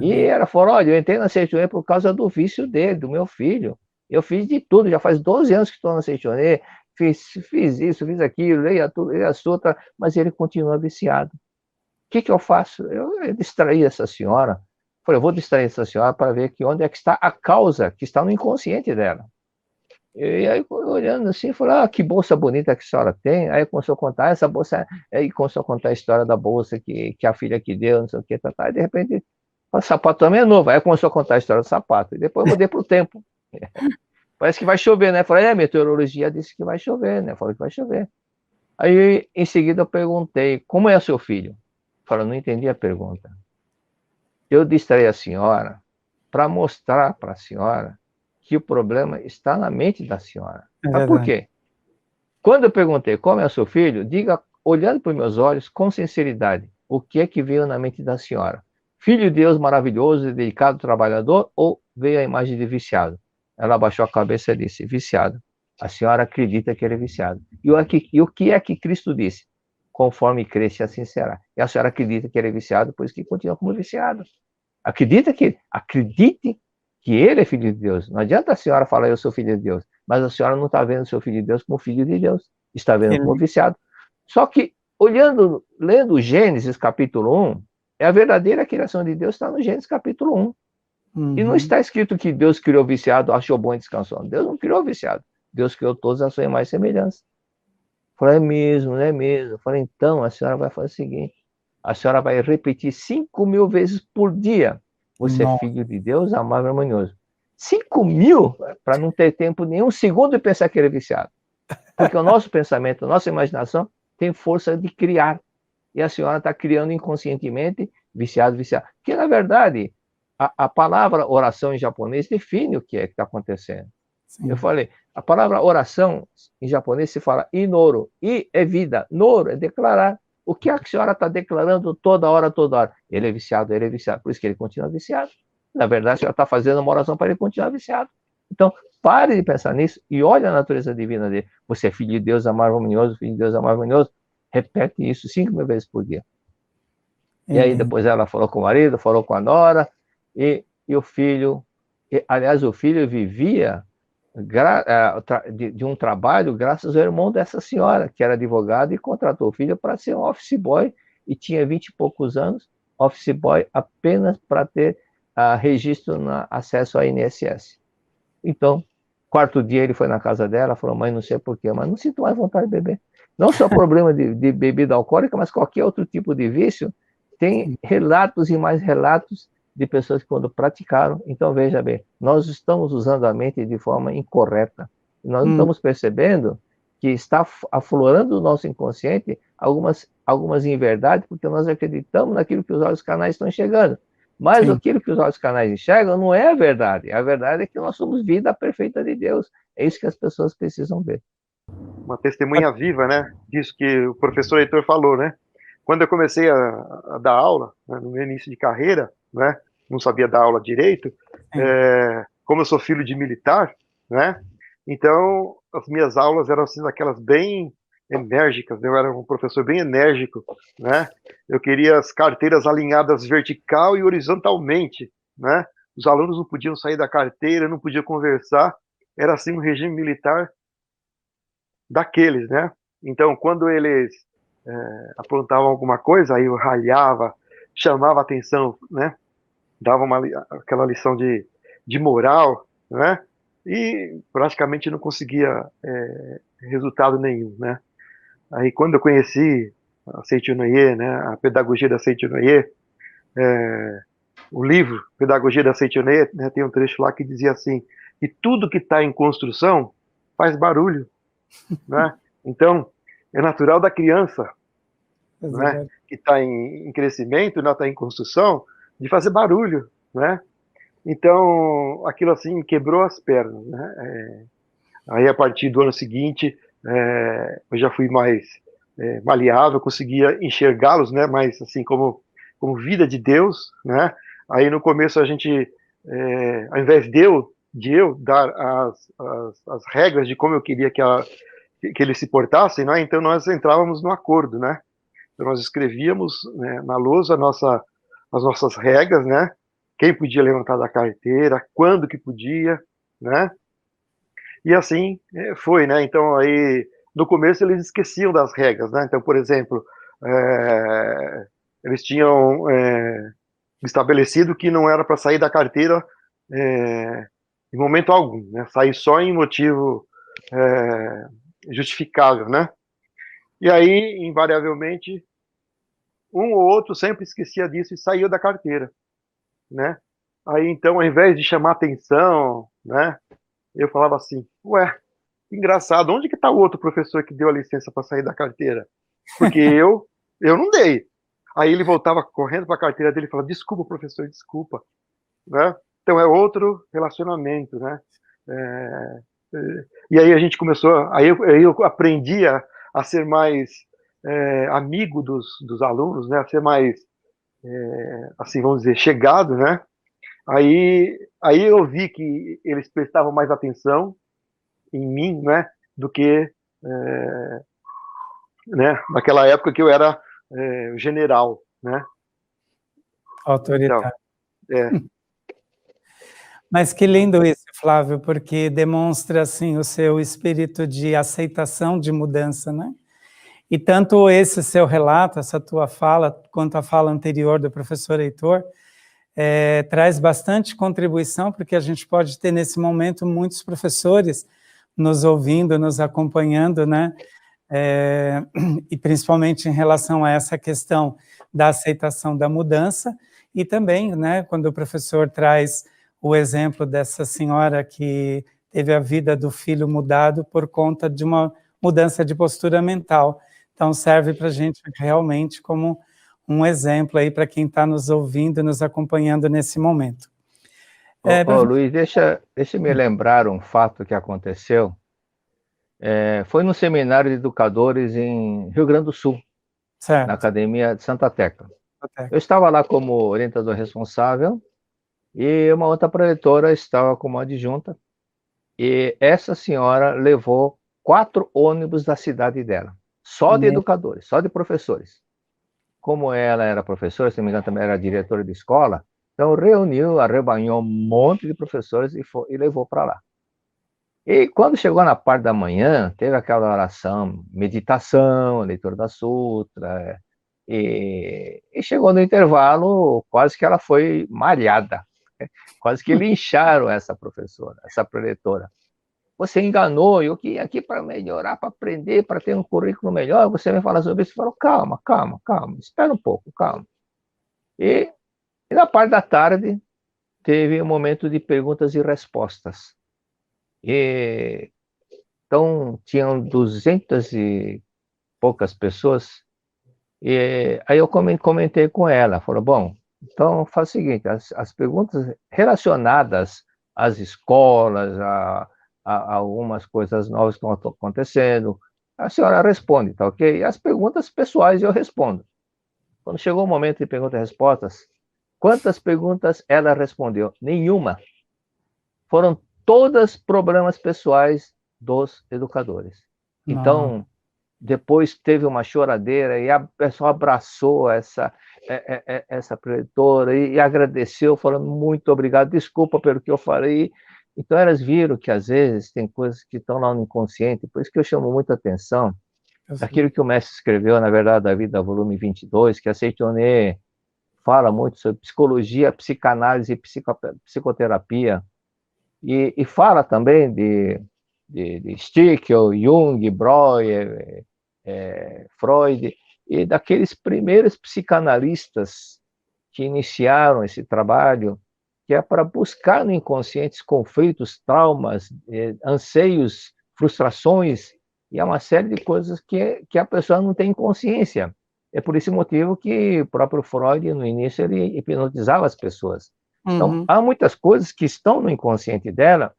E ela falou, olha, eu entrei na Seichoné por causa do vício dele, do meu filho. Eu fiz de tudo, já faz 12 anos que estou na Seichoné, fiz isso, fiz aquilo, leia a sutra, mas ele continua viciado. O que eu faço? Eu distraí essa senhora. Falei, eu vou distrair essa senhora para ver onde é que está a causa, que está no inconsciente dela. E aí, olhando assim, falei, que bolsa bonita que a senhora tem. Aí começou a contar essa bolsa, aí começou a contar a história da bolsa que a filha que deu, não sei o que, e de repente, o sapato também é novo. Aí começou a contar a história do sapato. E depois eu mudei para o tempo. Parece que vai chover, né? Falei, a meteorologia disse que vai chover, né? Falei que vai chover. Aí, em seguida, eu perguntei, como é o seu filho? Falei, não entendi a pergunta. Eu distraí a senhora para mostrar para a senhora que o problema está na mente da senhora. Mas por quê? Quando eu perguntei como é o seu filho, diga, olhando para os meus olhos, com sinceridade, o que é que veio na mente da senhora? Filho de Deus maravilhoso, dedicado, trabalhador, ou veio a imagem de viciado? Ela abaixou a cabeça e disse, viciado. A senhora acredita que ele é viciado. E o que é que Cristo disse? Conforme cresce, assim será. E a senhora acredita que ele é viciado, por isso que continua como viciado. Acredite que ele é filho de Deus. Não adianta a senhora falar, eu sou filho de Deus, mas a senhora não está vendo o seu filho de Deus como filho de Deus, está vendo como viciado. Só que, lendo Gênesis capítulo 1, a verdadeira criação de Deus está no Gênesis capítulo 1. E não está escrito que Deus criou viciado, achou bom e descansou. Deus não criou viciado. Deus criou todos a sua imagem e semelhança. Falei, é mesmo, não é mesmo? Falei, então a senhora vai fazer o seguinte, a senhora vai repetir 5.000 vezes por dia. Você é filho de Deus, amável e harmonioso. 5.000? Para não ter tempo nenhum segundo de pensar que ele é viciado. Porque o nosso pensamento, a nossa imaginação tem força de criar. E a senhora está criando inconscientemente viciado. Porque, na verdade, a palavra oração em japonês define o que é que está acontecendo. Sim. Eu falei, a palavra oração em japonês se fala inoro. I é vida, noro é declarar. O que a senhora está declarando toda hora, toda hora? Ele é viciado, por isso que ele continua viciado. Na verdade, a senhora está fazendo uma oração para ele continuar viciado. Então, pare de pensar nisso e olhe a natureza divina dele. Você é filho de Deus, amável, harmonioso, filho de Deus, amável, harmonioso. Repete isso 5.000 vezes por dia. E aí depois ela falou com o marido, falou com a nora, e o filho, aliás, o filho vivia de um trabalho graças ao irmão dessa senhora, que era advogado e contratou o filho para ser um office boy, e tinha 20 e poucos anos, office boy apenas para ter registro, acesso à INSS. Então, quarto dia ele foi na casa dela, falou, mãe, não sei porquê, mas não sinto mais vontade de beber. Não só problema de bebida alcoólica, mas qualquer outro tipo de vício, tem relatos e mais relatos de pessoas que quando praticaram. Então, veja bem, nós estamos usando a mente de forma incorreta. Nós não estamos percebendo que está aflorando o nosso inconsciente algumas inverdades, porque nós acreditamos naquilo que os olhos canais estão enxergando. Mas Sim. aquilo que os olhos carnais enxergam não é a verdade. A verdade é que nós somos vida perfeita de Deus. É isso que as pessoas precisam ver. Uma testemunha viva, né? Disso que o professor Heitor falou, né? Quando eu comecei a dar aula, né, no meu início de carreira, né? Não sabia dar aula direito. Como eu sou filho de militar, né? Então, as minhas aulas eram assim, aquelas bem enérgicas, né? Eu era um professor bem enérgico, né? Eu queria as carteiras alinhadas vertical e horizontalmente, né? Os alunos não podiam sair da carteira, não podiam conversar. Era assim um regime militar daqueles, né? Então, quando eles aprontavam alguma coisa, aí eu ralhava, chamava atenção, né? Dava aquela lição de moral, né? E praticamente não conseguia resultado nenhum, né? Aí, quando eu conheci a Seichonoye, né? A pedagogia da Seichonoye, o livro Pedagogia da Seichonoye, né? Tem um trecho lá que dizia assim, que tudo que está em construção faz barulho, né? Então, é natural da criança, né, que está em crescimento, não está em construção, de fazer barulho, né? Então, aquilo assim quebrou as pernas, né? Aí, a partir do ano seguinte, eu já fui mais maleável, conseguia enxergá-los, né? Mas assim como vida de Deus, né? Aí no começo a gente, ao invés de eu dar as regras de como eu queria que eles se portassem, né? Então nós entrávamos no acordo, né? Então nós escrevíamos, né, na lousa as nossas regras, né? Quem podia levantar da carteira, quando que podia, né? E assim foi, né? Então aí no começo eles esqueciam das regras, né? Então, por exemplo, eles tinham estabelecido que não era para sair da carteira em momento algum, né? Sair só em motivo justificável, né? E aí, invariavelmente, um ou outro sempre esquecia disso e saiu da carteira, né? Aí, então, ao invés de chamar atenção, né? Eu falava assim, ué, engraçado, onde que está o outro professor que deu a licença para sair da carteira? Porque eu não dei. Aí ele voltava correndo para a carteira dele e falava, desculpa, professor, desculpa, né? Então é outro relacionamento, né? É, e aí a gente começou, aí eu aprendi a ser mais amigo dos alunos, né? A ser mais, assim, vamos dizer, chegado, né? Aí eu vi que eles prestavam mais atenção em mim, né? Do que né? Naquela época que eu era general, né? Então, Autoritário. é, Mas que lindo isso, Flávio, porque demonstra, assim, o seu espírito de aceitação, de mudança, né? E tanto esse seu relato, essa tua fala, quanto a fala anterior do professor Heitor, traz bastante contribuição, porque a gente pode ter nesse momento muitos professores nos ouvindo, nos acompanhando, né? E principalmente em relação a essa questão da aceitação da mudança, e também, né, quando o professor traz o exemplo dessa senhora que teve a vida do filho mudado por conta de uma mudança de postura mental. Então serve para a gente realmente como um exemplo aí para quem está nos ouvindo, nos acompanhando nesse momento. Luiz, deixa me lembrar um fato que aconteceu. Foi no seminário de educadores em Rio Grande do Sul, certo. na Academia de Santa Tecla. Até. Eu estava lá como orientador responsável e uma outra preletora estava como adjunta, e essa senhora levou 4 ônibus da cidade dela, só de educadores, só de professores. Como ela era professora, se não me engano também era diretora de escola, então reuniu, arrebanhou um monte de professores e levou para lá. E quando chegou na parte da manhã, teve aquela oração, meditação, leitura da sutra, e chegou no intervalo, quase que ela foi malhada, quase que lincharam essa professora, essa preletora. Você enganou, eu que aqui para melhorar, para aprender, para ter um currículo melhor, você vem falar sobre isso. Falou, calma, espera um pouco, calma. E na parte da tarde, teve um momento de perguntas e respostas. Então, tinham 200 e poucas pessoas, e aí eu comentei com ela, falou, bom, Então, faz o seguinte, as perguntas relacionadas às escolas, a algumas coisas novas que estão acontecendo, a senhora responde, tá ok? E as perguntas pessoais eu respondo. Quando chegou o momento de perguntas e respostas, quantas perguntas ela respondeu? Nenhuma. Foram todas problemas pessoais dos educadores. Não. Então, depois teve uma choradeira e a pessoa abraçou essa preletora e agradeceu, falando muito obrigado, desculpa pelo que eu falei. Então, elas viram que, às vezes, tem coisas que estão lá no inconsciente, por isso que eu chamo muita atenção daquilo que o mestre escreveu, na verdade, da vida, volume 22, que a Seitonê fala muito sobre psicologia, psicanálise e psicoterapia, e fala também de Stickel, Jung, Breuer, Freud, e daqueles primeiros psicanalistas que iniciaram esse trabalho, que é para buscar no inconsciente conflitos, traumas, anseios, frustrações, e é uma série de coisas que a pessoa não tem consciência. É por esse motivo que o próprio Freud, no início, ele hipnotizava as pessoas. Então, Uhum. há muitas coisas que estão no inconsciente dela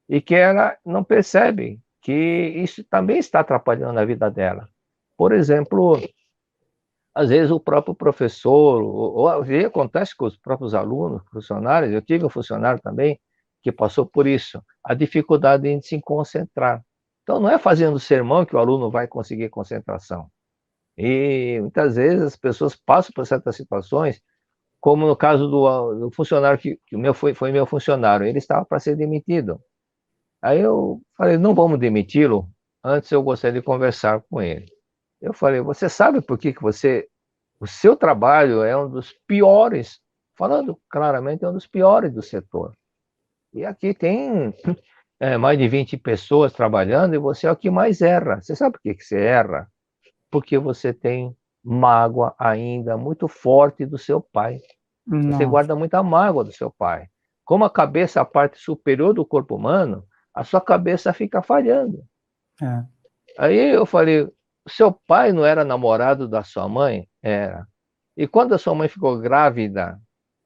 e que ela não percebe que isso também está atrapalhando a vida dela. Por exemplo, às vezes o próprio professor, ou às vezes acontece com os próprios alunos, funcionários, eu tive um funcionário também que passou por isso, a dificuldade em se concentrar. Então, não é fazendo sermão que o aluno vai conseguir concentração. E muitas vezes as pessoas passam por certas situações, como no caso do funcionário que foi meu funcionário, ele estava para ser demitido. Aí eu falei, não vamos demiti-lo, antes eu gostaria de conversar com ele. Eu falei, você sabe por que o seu trabalho é um dos piores, falando claramente, é um dos piores do setor. E aqui tem mais de 20 pessoas trabalhando e você é o que mais erra. Você sabe por que você erra? Porque você tem mágoa ainda muito forte do seu pai. Você Nossa. guarda muita mágoa do seu pai. Como a cabeça é a parte superior do corpo humano, a sua cabeça fica falhando. É. Aí eu falei, seu pai não era namorado da sua mãe? Era. E quando a sua mãe ficou grávida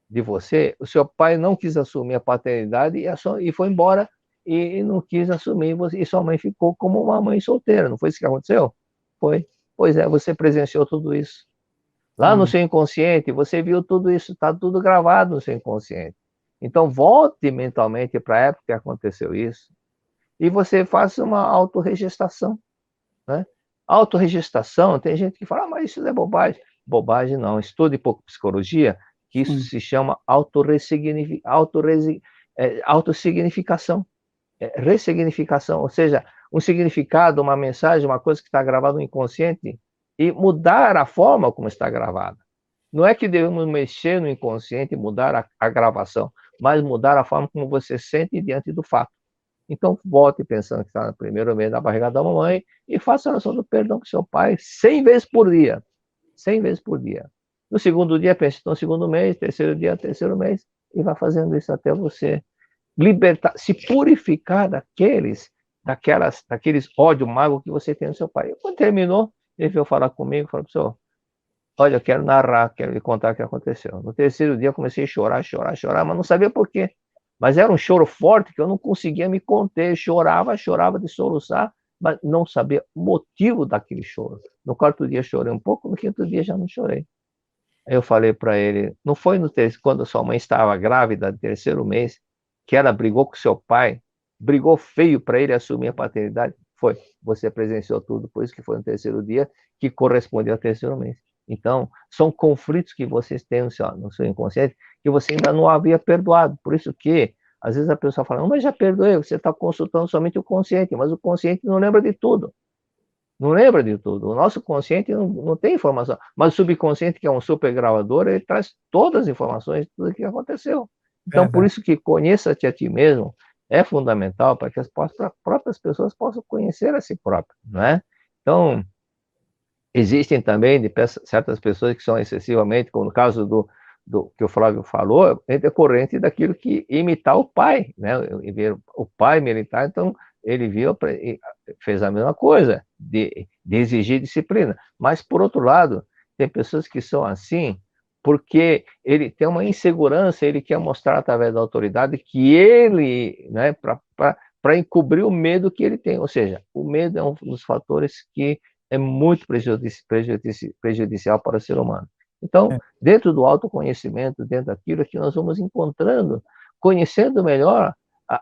de você, o seu pai não quis assumir a paternidade e foi embora e não quis assumir, e sua mãe ficou como uma mãe solteira. Não foi isso que aconteceu? Foi. Pois é, você presenciou tudo isso. Lá no Hum. seu inconsciente, você viu tudo isso, está tudo gravado no seu inconsciente. Então, volte mentalmente para a época que aconteceu isso e você faça uma autorregestação, né? Autorregestação, tem gente que fala, mas isso não é bobagem. Bobagem não, estude pouco psicologia, que isso Hum. se chama autossignificação, ressignificação, ou seja, um significado, uma mensagem, uma coisa que está gravada no inconsciente e mudar a forma como está gravada. Não é que devemos mexer no inconsciente e mudar a gravação, mas mudar a forma como você sente diante do fato. Então, volte pensando que está no primeiro mês da barriga da mamãe e faça a oração do perdão com seu pai 100 vezes por dia. 100 vezes por dia. No segundo dia, pense no segundo mês, terceiro dia, terceiro mês, e vai fazendo isso até você libertar, se purificar daqueles ódio mago que você tem no seu pai. E quando terminou, ele veio falar comigo, falou, professor, olha, eu quero narrar, quero lhe contar o que aconteceu. No terceiro dia eu comecei a chorar, chorar, chorar, mas não sabia por quê. Mas era um choro forte que eu não conseguia me conter. Chorava, chorava de soluçar, mas não sabia o motivo daquele choro. No quarto dia chorei um pouco, no quinto dia já não chorei. Aí eu falei para ele, não foi quando sua mãe estava grávida, do terceiro mês, que ela brigou com seu pai, brigou feio para ele assumir a paternidade? Foi, você presenciou tudo, por isso que foi no terceiro dia, que correspondeu ao terceiro mês. Então, são conflitos que vocês têm no seu inconsciente, que você ainda não havia perdoado, por isso que, às vezes a pessoa fala, não, mas já perdoei, você está consultando somente o consciente, mas o consciente não lembra de tudo. Não lembra de tudo. O nosso consciente não tem informação. Mas o subconsciente, que é um super gravador, ele traz todas as informações de tudo o que aconteceu. Então, por Verdade. isso que conheça-te a ti mesmo é fundamental para que as próprias pessoas possam conhecer a si próprias, não é? Então, existem também certas pessoas que são excessivamente, como no caso do que o Flávio falou, é decorrente daquilo que imitar o pai, né? E ver o pai militar, então ele viu, fez a mesma coisa, de exigir disciplina. Mas, por outro lado, tem pessoas que são assim porque ele tem uma insegurança, ele quer mostrar através da autoridade que ele, né, para encobrir o medo que ele tem, ou seja, o medo é um dos fatores que é muito prejudicial para o ser humano. Então, dentro do autoconhecimento, dentro daquilo que nós vamos encontrando, conhecendo melhor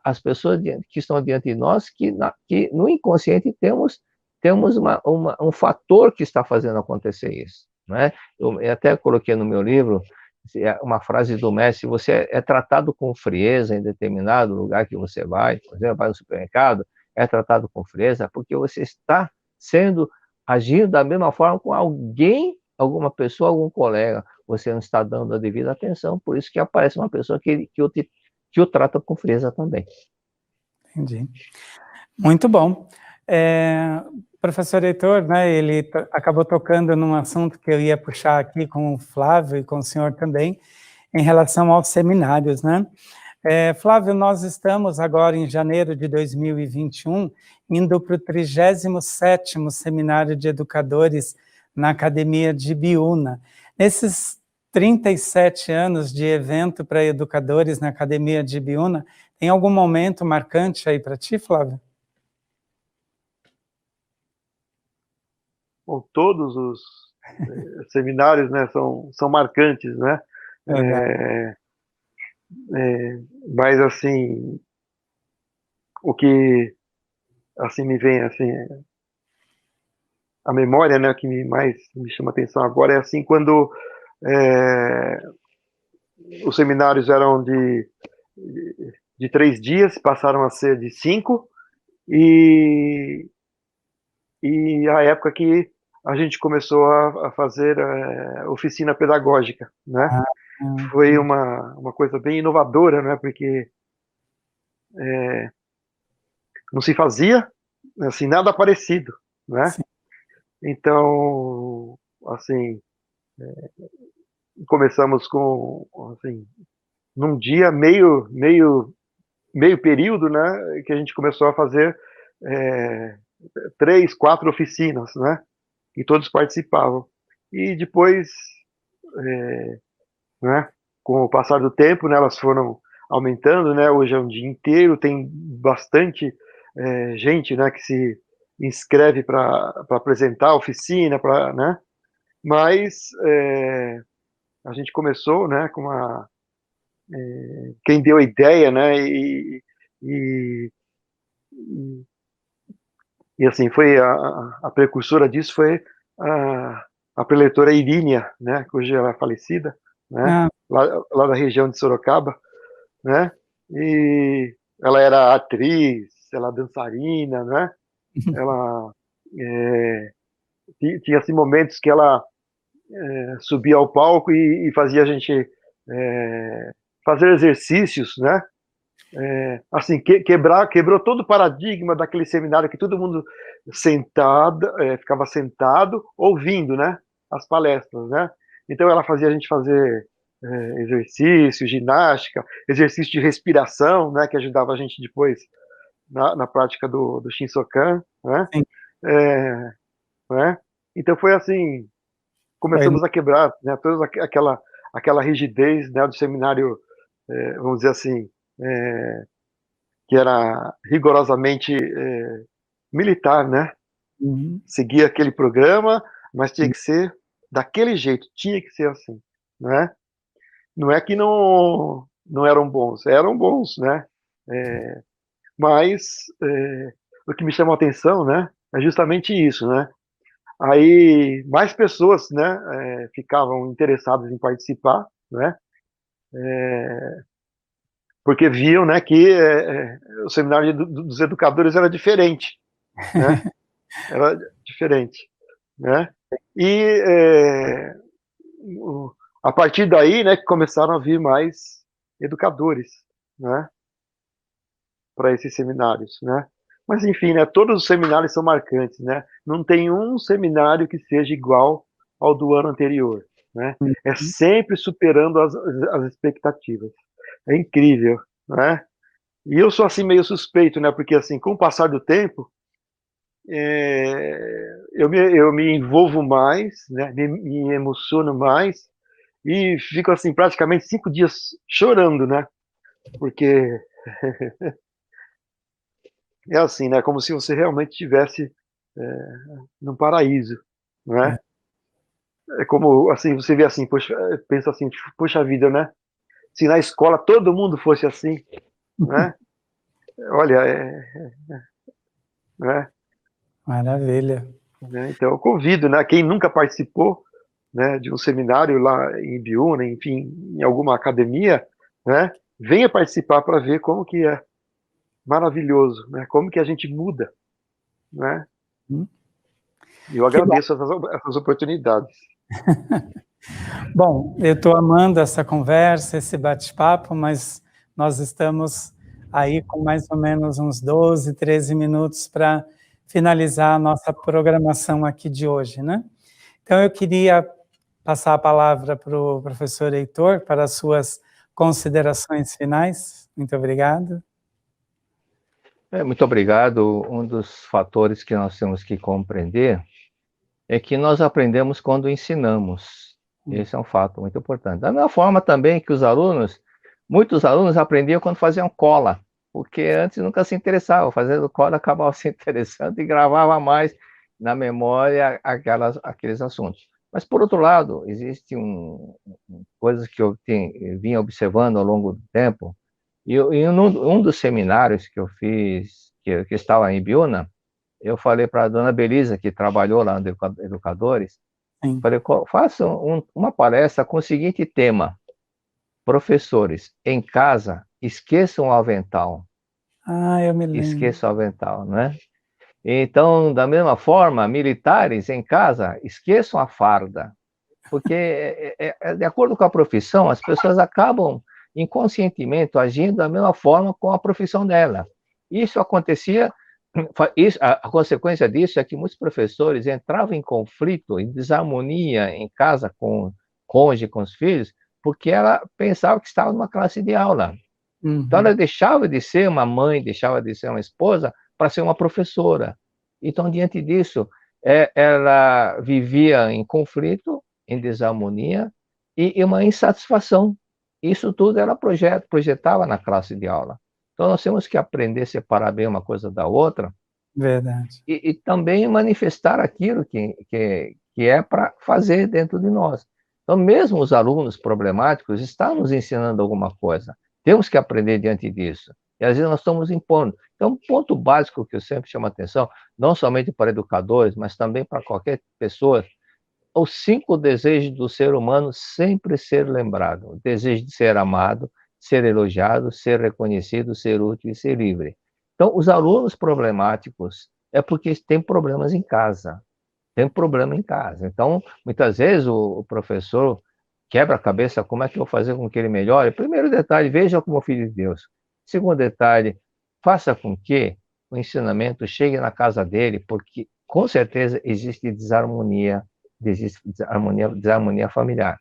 as pessoas que estão diante de nós, que no inconsciente temos um fator que está fazendo acontecer isso, né? Eu até coloquei no meu livro uma frase do mestre: você é tratado com frieza em determinado lugar que você vai, por exemplo, vai no supermercado, é tratado com frieza porque você está agindo da mesma forma com alguém, alguma pessoa, algum colega, você não está dando a devida atenção, por isso que aparece uma pessoa que o trata com frieza também. Entendi. Muito bom. Professor Heitor, né, ele acabou tocando num assunto que eu ia puxar aqui com o Flávio e com o senhor também, em relação aos seminários, né? Flávio, nós estamos agora em janeiro de 2021, indo para o 37º Seminário de Educadores na Academia de Ibiúna. Nesses 37 anos de evento para educadores na Academia de Ibiúna, tem algum momento marcante aí para ti, Flávio? Bom, todos os seminários, né, são marcantes, né? Mas assim, o que assim me vem assim a memória, né, que mais me chama atenção agora é assim quando os seminários eram de 3 dias, passaram a ser de 5, e a época que a gente começou a fazer oficina pedagógica, né? Foi uma coisa bem inovadora, né? Porque não se fazia assim nada parecido, né? Sim. Então, assim, começamos com assim num dia meio período, né? Que a gente começou a fazer 3, 4 oficinas, né? E todos participavam. E depois, né? Com o passar do tempo, né? Elas foram aumentando, né? Hoje é um dia inteiro, tem bastante gente, né? Que se inscreve para apresentar a oficina, né? Mas a gente começou, né? Com quem deu a ideia, né? E assim, foi a precursora disso foi a preletora Irínia, né, que hoje ela é falecida, né, lá da região de Sorocaba, né, e ela era atriz, ela dançarina, né, ela tinha assim, momentos que ela subia ao palco e fazia a gente fazer exercícios, né, assim, quebrou todo o paradigma daquele seminário que todo mundo ficava sentado ouvindo, né, as palestras, né? Então ela fazia a gente fazer exercício, ginástica, exercício de respiração, né, que ajudava a gente depois na prática do Shinsokan, né? Né? Então foi assim, começamos a quebrar, né, toda aquela rigidez, né, do seminário, vamos dizer assim, que era rigorosamente militar, né? Seguia aquele programa, mas tinha que ser daquele jeito, tinha que ser assim, né? Não é que não eram bons, né? Mas o que me chamou a atenção, né? É justamente isso, né? Aí mais pessoas, né? Ficavam interessadas em participar, né? Porque viam, né, que o seminário dos educadores era diferente, né? Era diferente, né? E a partir daí, né, que começaram a vir mais educadores, né, para esses seminários, né? Mas enfim, né, todos os seminários são marcantes, né? Não tem um seminário que seja igual ao do ano anterior, né? É sempre superando as expectativas. É incrível, né? E eu sou assim meio suspeito, né? Porque assim, com o passar do tempo, eu me envolvo mais, né? Me emociono mais e fico assim praticamente 5 dias chorando, né? Porque é assim, né? Como se você realmente estivesse num paraíso, né? É como assim, você vê assim, poxa, pensa assim, poxa vida, né? Se na escola todo mundo fosse assim, né? Olha, né? Maravilha. Então eu convido, né? Quem nunca participou, né, de um seminário lá em Ibiúna, enfim, em alguma academia, né? Venha participar para ver como que é maravilhoso, né? Como que a gente muda, né? Hum, E eu Que bom. agradeço essas oportunidades. Bom, eu estou amando essa conversa, esse bate-papo, mas nós estamos aí com mais ou menos uns 12, 13 minutos para finalizar a nossa programação aqui de hoje, né? Então, eu queria passar a palavra para o professor Heitor para as suas considerações finais. Muito obrigado. Muito obrigado. Um dos fatores que nós temos que compreender é que nós aprendemos quando ensinamos. Esse é um fato muito importante. Da mesma forma também que muitos alunos aprendiam quando faziam cola, porque antes nunca se interessavam, fazendo cola acabava se interessando e gravava mais na memória aqueles assuntos. Mas, por outro lado, existe coisas que eu vinha observando ao longo do tempo, e um dos seminários que eu fiz, que estava em Ibiúna, eu falei para a dona Belisa, que trabalhou lá no Educadores, Sim. falei, faça uma palestra com o seguinte tema: professores, em casa, esqueçam o avental. Ah, eu me lembro. Esqueçam o avental, né? Então, da mesma forma, militares, em casa, esqueçam a farda. Porque, de acordo com a profissão, as pessoas acabam inconscientemente agindo da mesma forma com a profissão dela. Isso acontecia. A consequência disso é que muitos professores entravam em conflito, em desarmonia em casa com o cônjuge, com os filhos, porque ela pensava que estava numa classe de aula. Então, ela deixava de ser uma mãe, deixava de ser uma esposa, para ser uma professora. Então, diante disso, ela vivia em conflito, em desarmonia e uma insatisfação. Isso tudo ela projetava na classe de aula. Então, nós temos que aprender a separar bem uma coisa da outra Verdade. e também manifestar aquilo que é para fazer dentro de nós. Então, mesmo os alunos problemáticos estão nos ensinando alguma coisa. Temos que aprender diante disso. E às vezes nós estamos impondo. Então, um ponto básico que eu sempre chamo a atenção, não somente para educadores, mas também para qualquer pessoa, os 5 desejos do ser humano sempre ser lembrado: o desejo de ser amado, ser elogiado, ser reconhecido, ser útil e ser livre. Então, os alunos problemáticos é porque têm problemas em casa, tem problema em casa. Então, muitas vezes o professor quebra a cabeça, como é que eu vou fazer com que ele melhore? Primeiro detalhe, veja como filho de Deus. Segundo detalhe, faça com que o ensinamento chegue na casa dele, porque com certeza existe desarmonia familiar.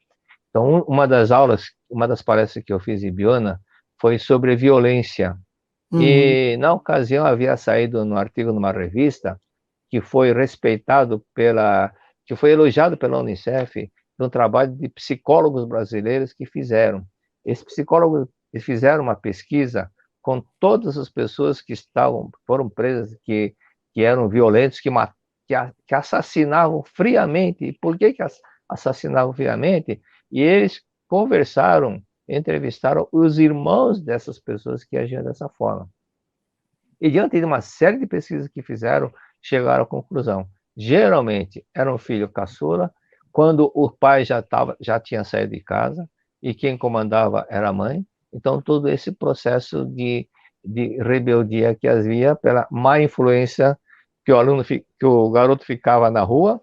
Então, uma das palestras que eu fiz em Biona foi sobre violência. E, na ocasião, havia saído no artigo numa revista que foi que foi elogiado pela Unicef, de um trabalho de psicólogos brasileiros que fizeram. Esses psicólogos fizeram uma pesquisa com todas as pessoas que foram presas, que eram violentos, que assassinavam friamente. E por que assassinavam friamente? E eles conversaram, entrevistaram os irmãos dessas pessoas que agiam dessa forma. E diante de uma série de pesquisas que fizeram, chegaram à conclusão: geralmente era um filho caçula, quando o pai já tinha saído de casa, e quem comandava era a mãe. Então, todo esse processo de rebeldia que havia pela má influência, que o garoto ficava na rua,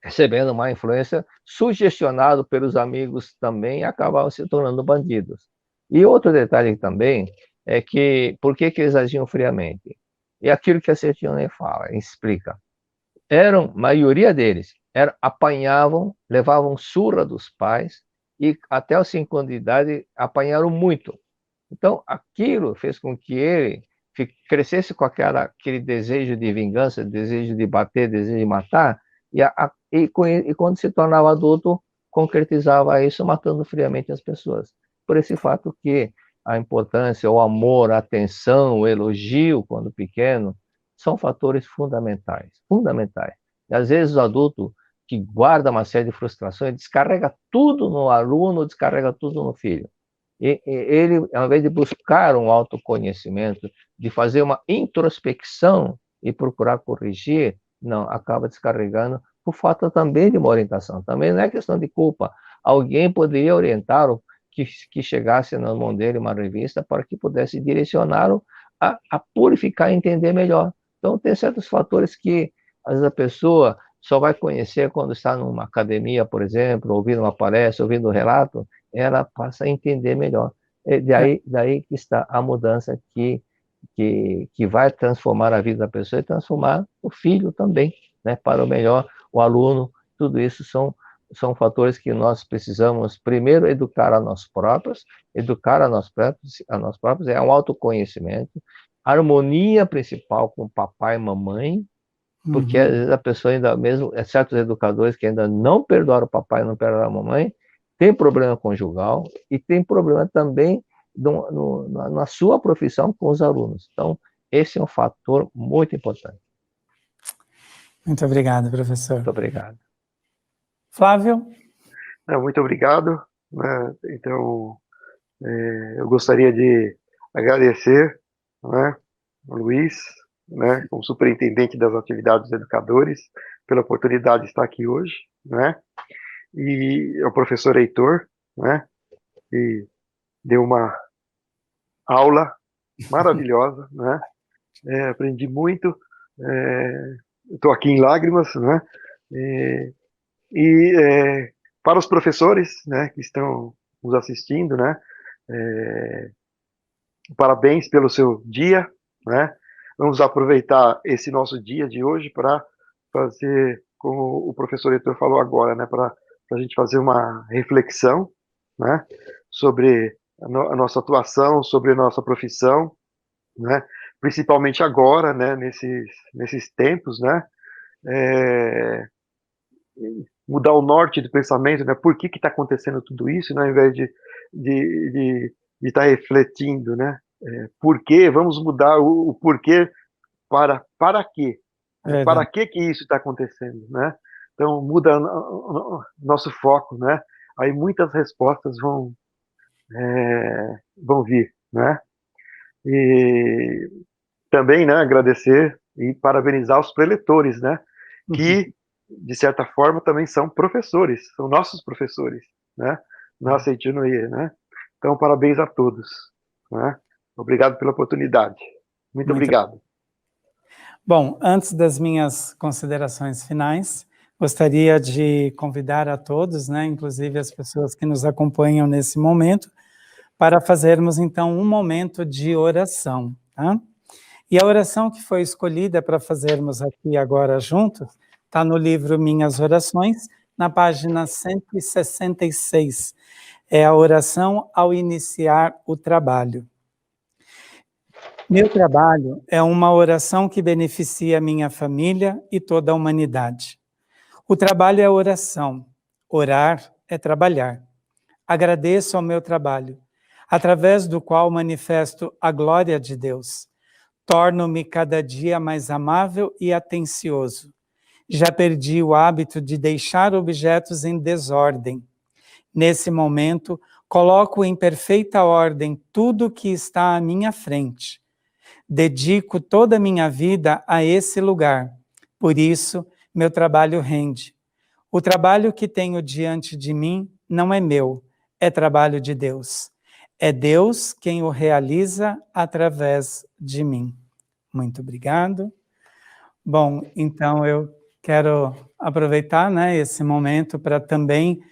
recebendo má influência, sugestionado pelos amigos também, e acabavam se tornando bandidos. E outro detalhe também é que, por que eles agiam friamente? É aquilo que a Sertione fala, explica. Maioria deles, apanhavam, levavam surra dos pais, e até os 5 anos de idade apanharam muito. Então, aquilo fez com que ele crescesse com aquele desejo de vingança, desejo de bater, desejo de matar, e quando se tornava adulto, concretizava isso matando friamente as pessoas. Por esse fato que a importância, o amor, a atenção, o elogio, quando pequeno, são fatores fundamentais, fundamentais. E às vezes o adulto que guarda uma série de frustrações, descarrega tudo no aluno, descarrega tudo no filho. E ele, ao invés de buscar um autoconhecimento, de fazer uma introspecção e procurar corrigir, não, acaba descarregando por falta também de uma orientação. Também não é questão de culpa. Alguém poderia orientá-lo que chegasse na mão dele uma revista para que pudesse direcioná-lo a purificar e entender melhor. Então, tem certos fatores que, às vezes, a pessoa só vai conhecer quando está numa academia, por exemplo, ouvindo uma palestra, ouvindo um relato, ela passa a entender melhor. Daí que está a mudança que vai transformar a vida da pessoa e transformar o filho também, né, para o melhor, o aluno. Tudo isso são fatores que nós precisamos, primeiro, educar a nós próprios. Educar a nós próprios é um autoconhecimento, harmonia principal com papai e mamãe, porque às vezes a pessoa ainda mesmo, certos educadores que ainda não perdoaram o papai, não perdoaram a mamãe, tem problema conjugal e tem problema também na sua profissão com os alunos. Então, esse é um fator muito importante. Muito obrigado, professor. Muito obrigado. Flávio? Muito obrigado. Então, eu gostaria de agradecer, né, ao Luiz, né, como superintendente das atividades dos educadores, pela oportunidade de estar aqui hoje, né, e ao professor Heitor, né, que deu uma aula maravilhosa, né, aprendi muito, estou aqui em lágrimas, né, para os professores, né, que estão nos assistindo, né, parabéns pelo seu dia, né, vamos aproveitar esse nosso dia de hoje para fazer, como o professor Heitor falou agora, né, para a gente fazer uma reflexão, né, sobre a nossa atuação, sobre a nossa profissão, né, principalmente agora, né, nesses tempos, né, mudar o norte do pensamento, né, por que está acontecendo tudo isso, né, ao invés de estar refletindo, né, por quê, vamos mudar o porquê para quê, para que isso está acontecendo, né, então muda nosso foco, né, aí muitas respostas vão vir, né, e também, né, agradecer e parabenizar os preletores, né, que de certa forma também são professores, são nossos professores, né, na Seitinoye, né, então parabéns a todos, né, obrigado pela oportunidade, muito obrigado. Bom, antes das minhas considerações finais, gostaria de convidar a todos, né, inclusive as pessoas que nos acompanham nesse momento, para fazermos então um momento de oração, tá? E a oração que foi escolhida para fazermos aqui agora juntos, está no livro Minhas Orações, na página 166. É a oração ao iniciar o trabalho. Meu trabalho é uma oração que beneficia minha família e toda a humanidade. O trabalho é oração. Orar é trabalhar. Agradeço ao meu trabalho, através do qual manifesto a glória de Deus. Torno-me cada dia mais amável e atencioso. Já perdi o hábito de deixar objetos em desordem. Nesse momento, coloco em perfeita ordem tudo que está à minha frente. Dedico toda a minha vida a esse lugar. Por isso, meu trabalho rende. O trabalho que tenho diante de mim não é meu, é trabalho de Deus. É Deus quem o realiza através de mim. Muito obrigado. Bom, então eu quero aproveitar, né, esse momento para também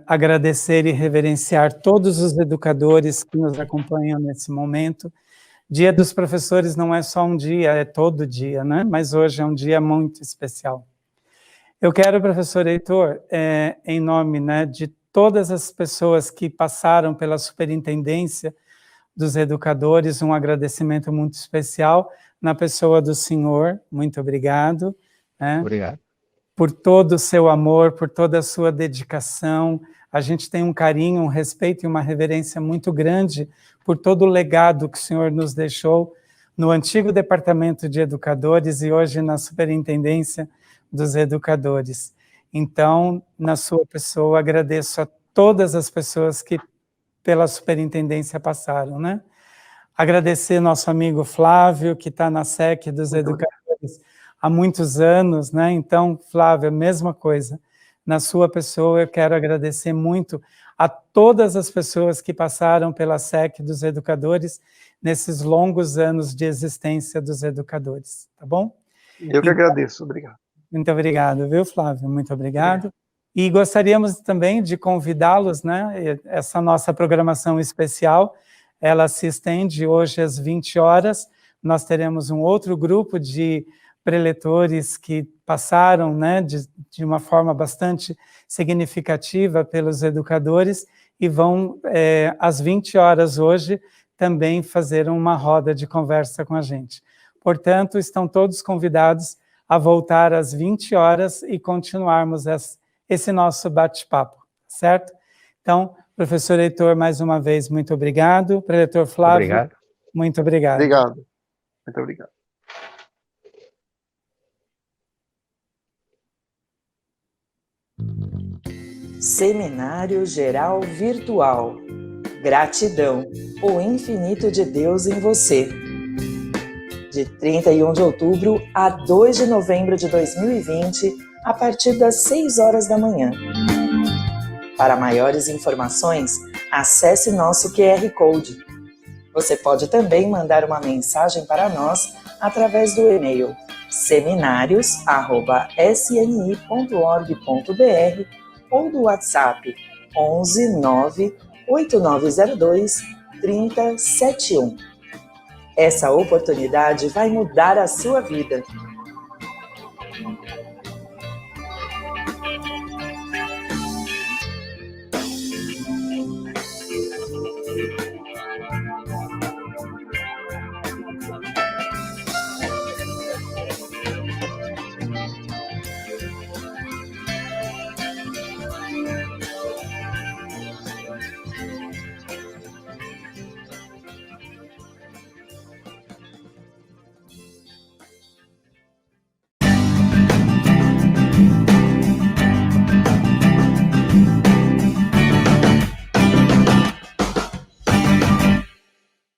agradecer e reverenciar todos os educadores que nos acompanham nesse momento. Dia dos Professores não é só um dia, é todo dia, né? Mas hoje é um dia muito especial. Eu quero, professor Heitor, em nome, né, de todas as pessoas que passaram pela superintendência dos educadores, um agradecimento muito especial na pessoa do senhor. Muito obrigado. Né? Obrigado. por todo o seu amor, por toda a sua dedicação. A gente tem um carinho, um respeito e uma reverência muito grande por todo o legado que o senhor nos deixou no antigo Departamento de Educadores e hoje na Superintendência dos Educadores. Então, na sua pessoa, agradeço a todas as pessoas que pela Superintendência passaram, né? Agradecer nosso amigo Flávio, que está na SEC dos Educadores há muitos anos, né? Então, Flávio, a mesma coisa. Na sua pessoa, eu quero agradecer muito a todas as pessoas que passaram pela SEC dos Educadores nesses longos anos de existência dos educadores, tá bom? Eu que agradeço, obrigado. Muito obrigado, viu, Flávio? Muito obrigado. E gostaríamos também de convidá-los, né? Essa nossa programação especial, ela se estende hoje às 20 horas. Nós teremos um outro grupo de preletores que passaram, né, de uma forma bastante significativa pelos educadores e vão, às 20 horas hoje, também fazer uma roda de conversa com a gente. Portanto, estão todos convidados a voltar às 20 horas e continuarmos esse nosso bate-papo, certo? Então, professor Heitor, mais uma vez, muito obrigado. Preletor Flávio, obrigado. Muito obrigado. Obrigado. Muito obrigado. Seminário Geral Virtual. Gratidão, o infinito de Deus em você. De 31 de outubro a 2 de novembro de 2020, a partir das 6 horas da manhã. Para maiores informações, acesse nosso QR Code. Você pode também mandar uma mensagem para nós através do e-mail seminarios@sni.org.br ou do WhatsApp 11 9 8902 3071. Essa oportunidade vai mudar a sua vida.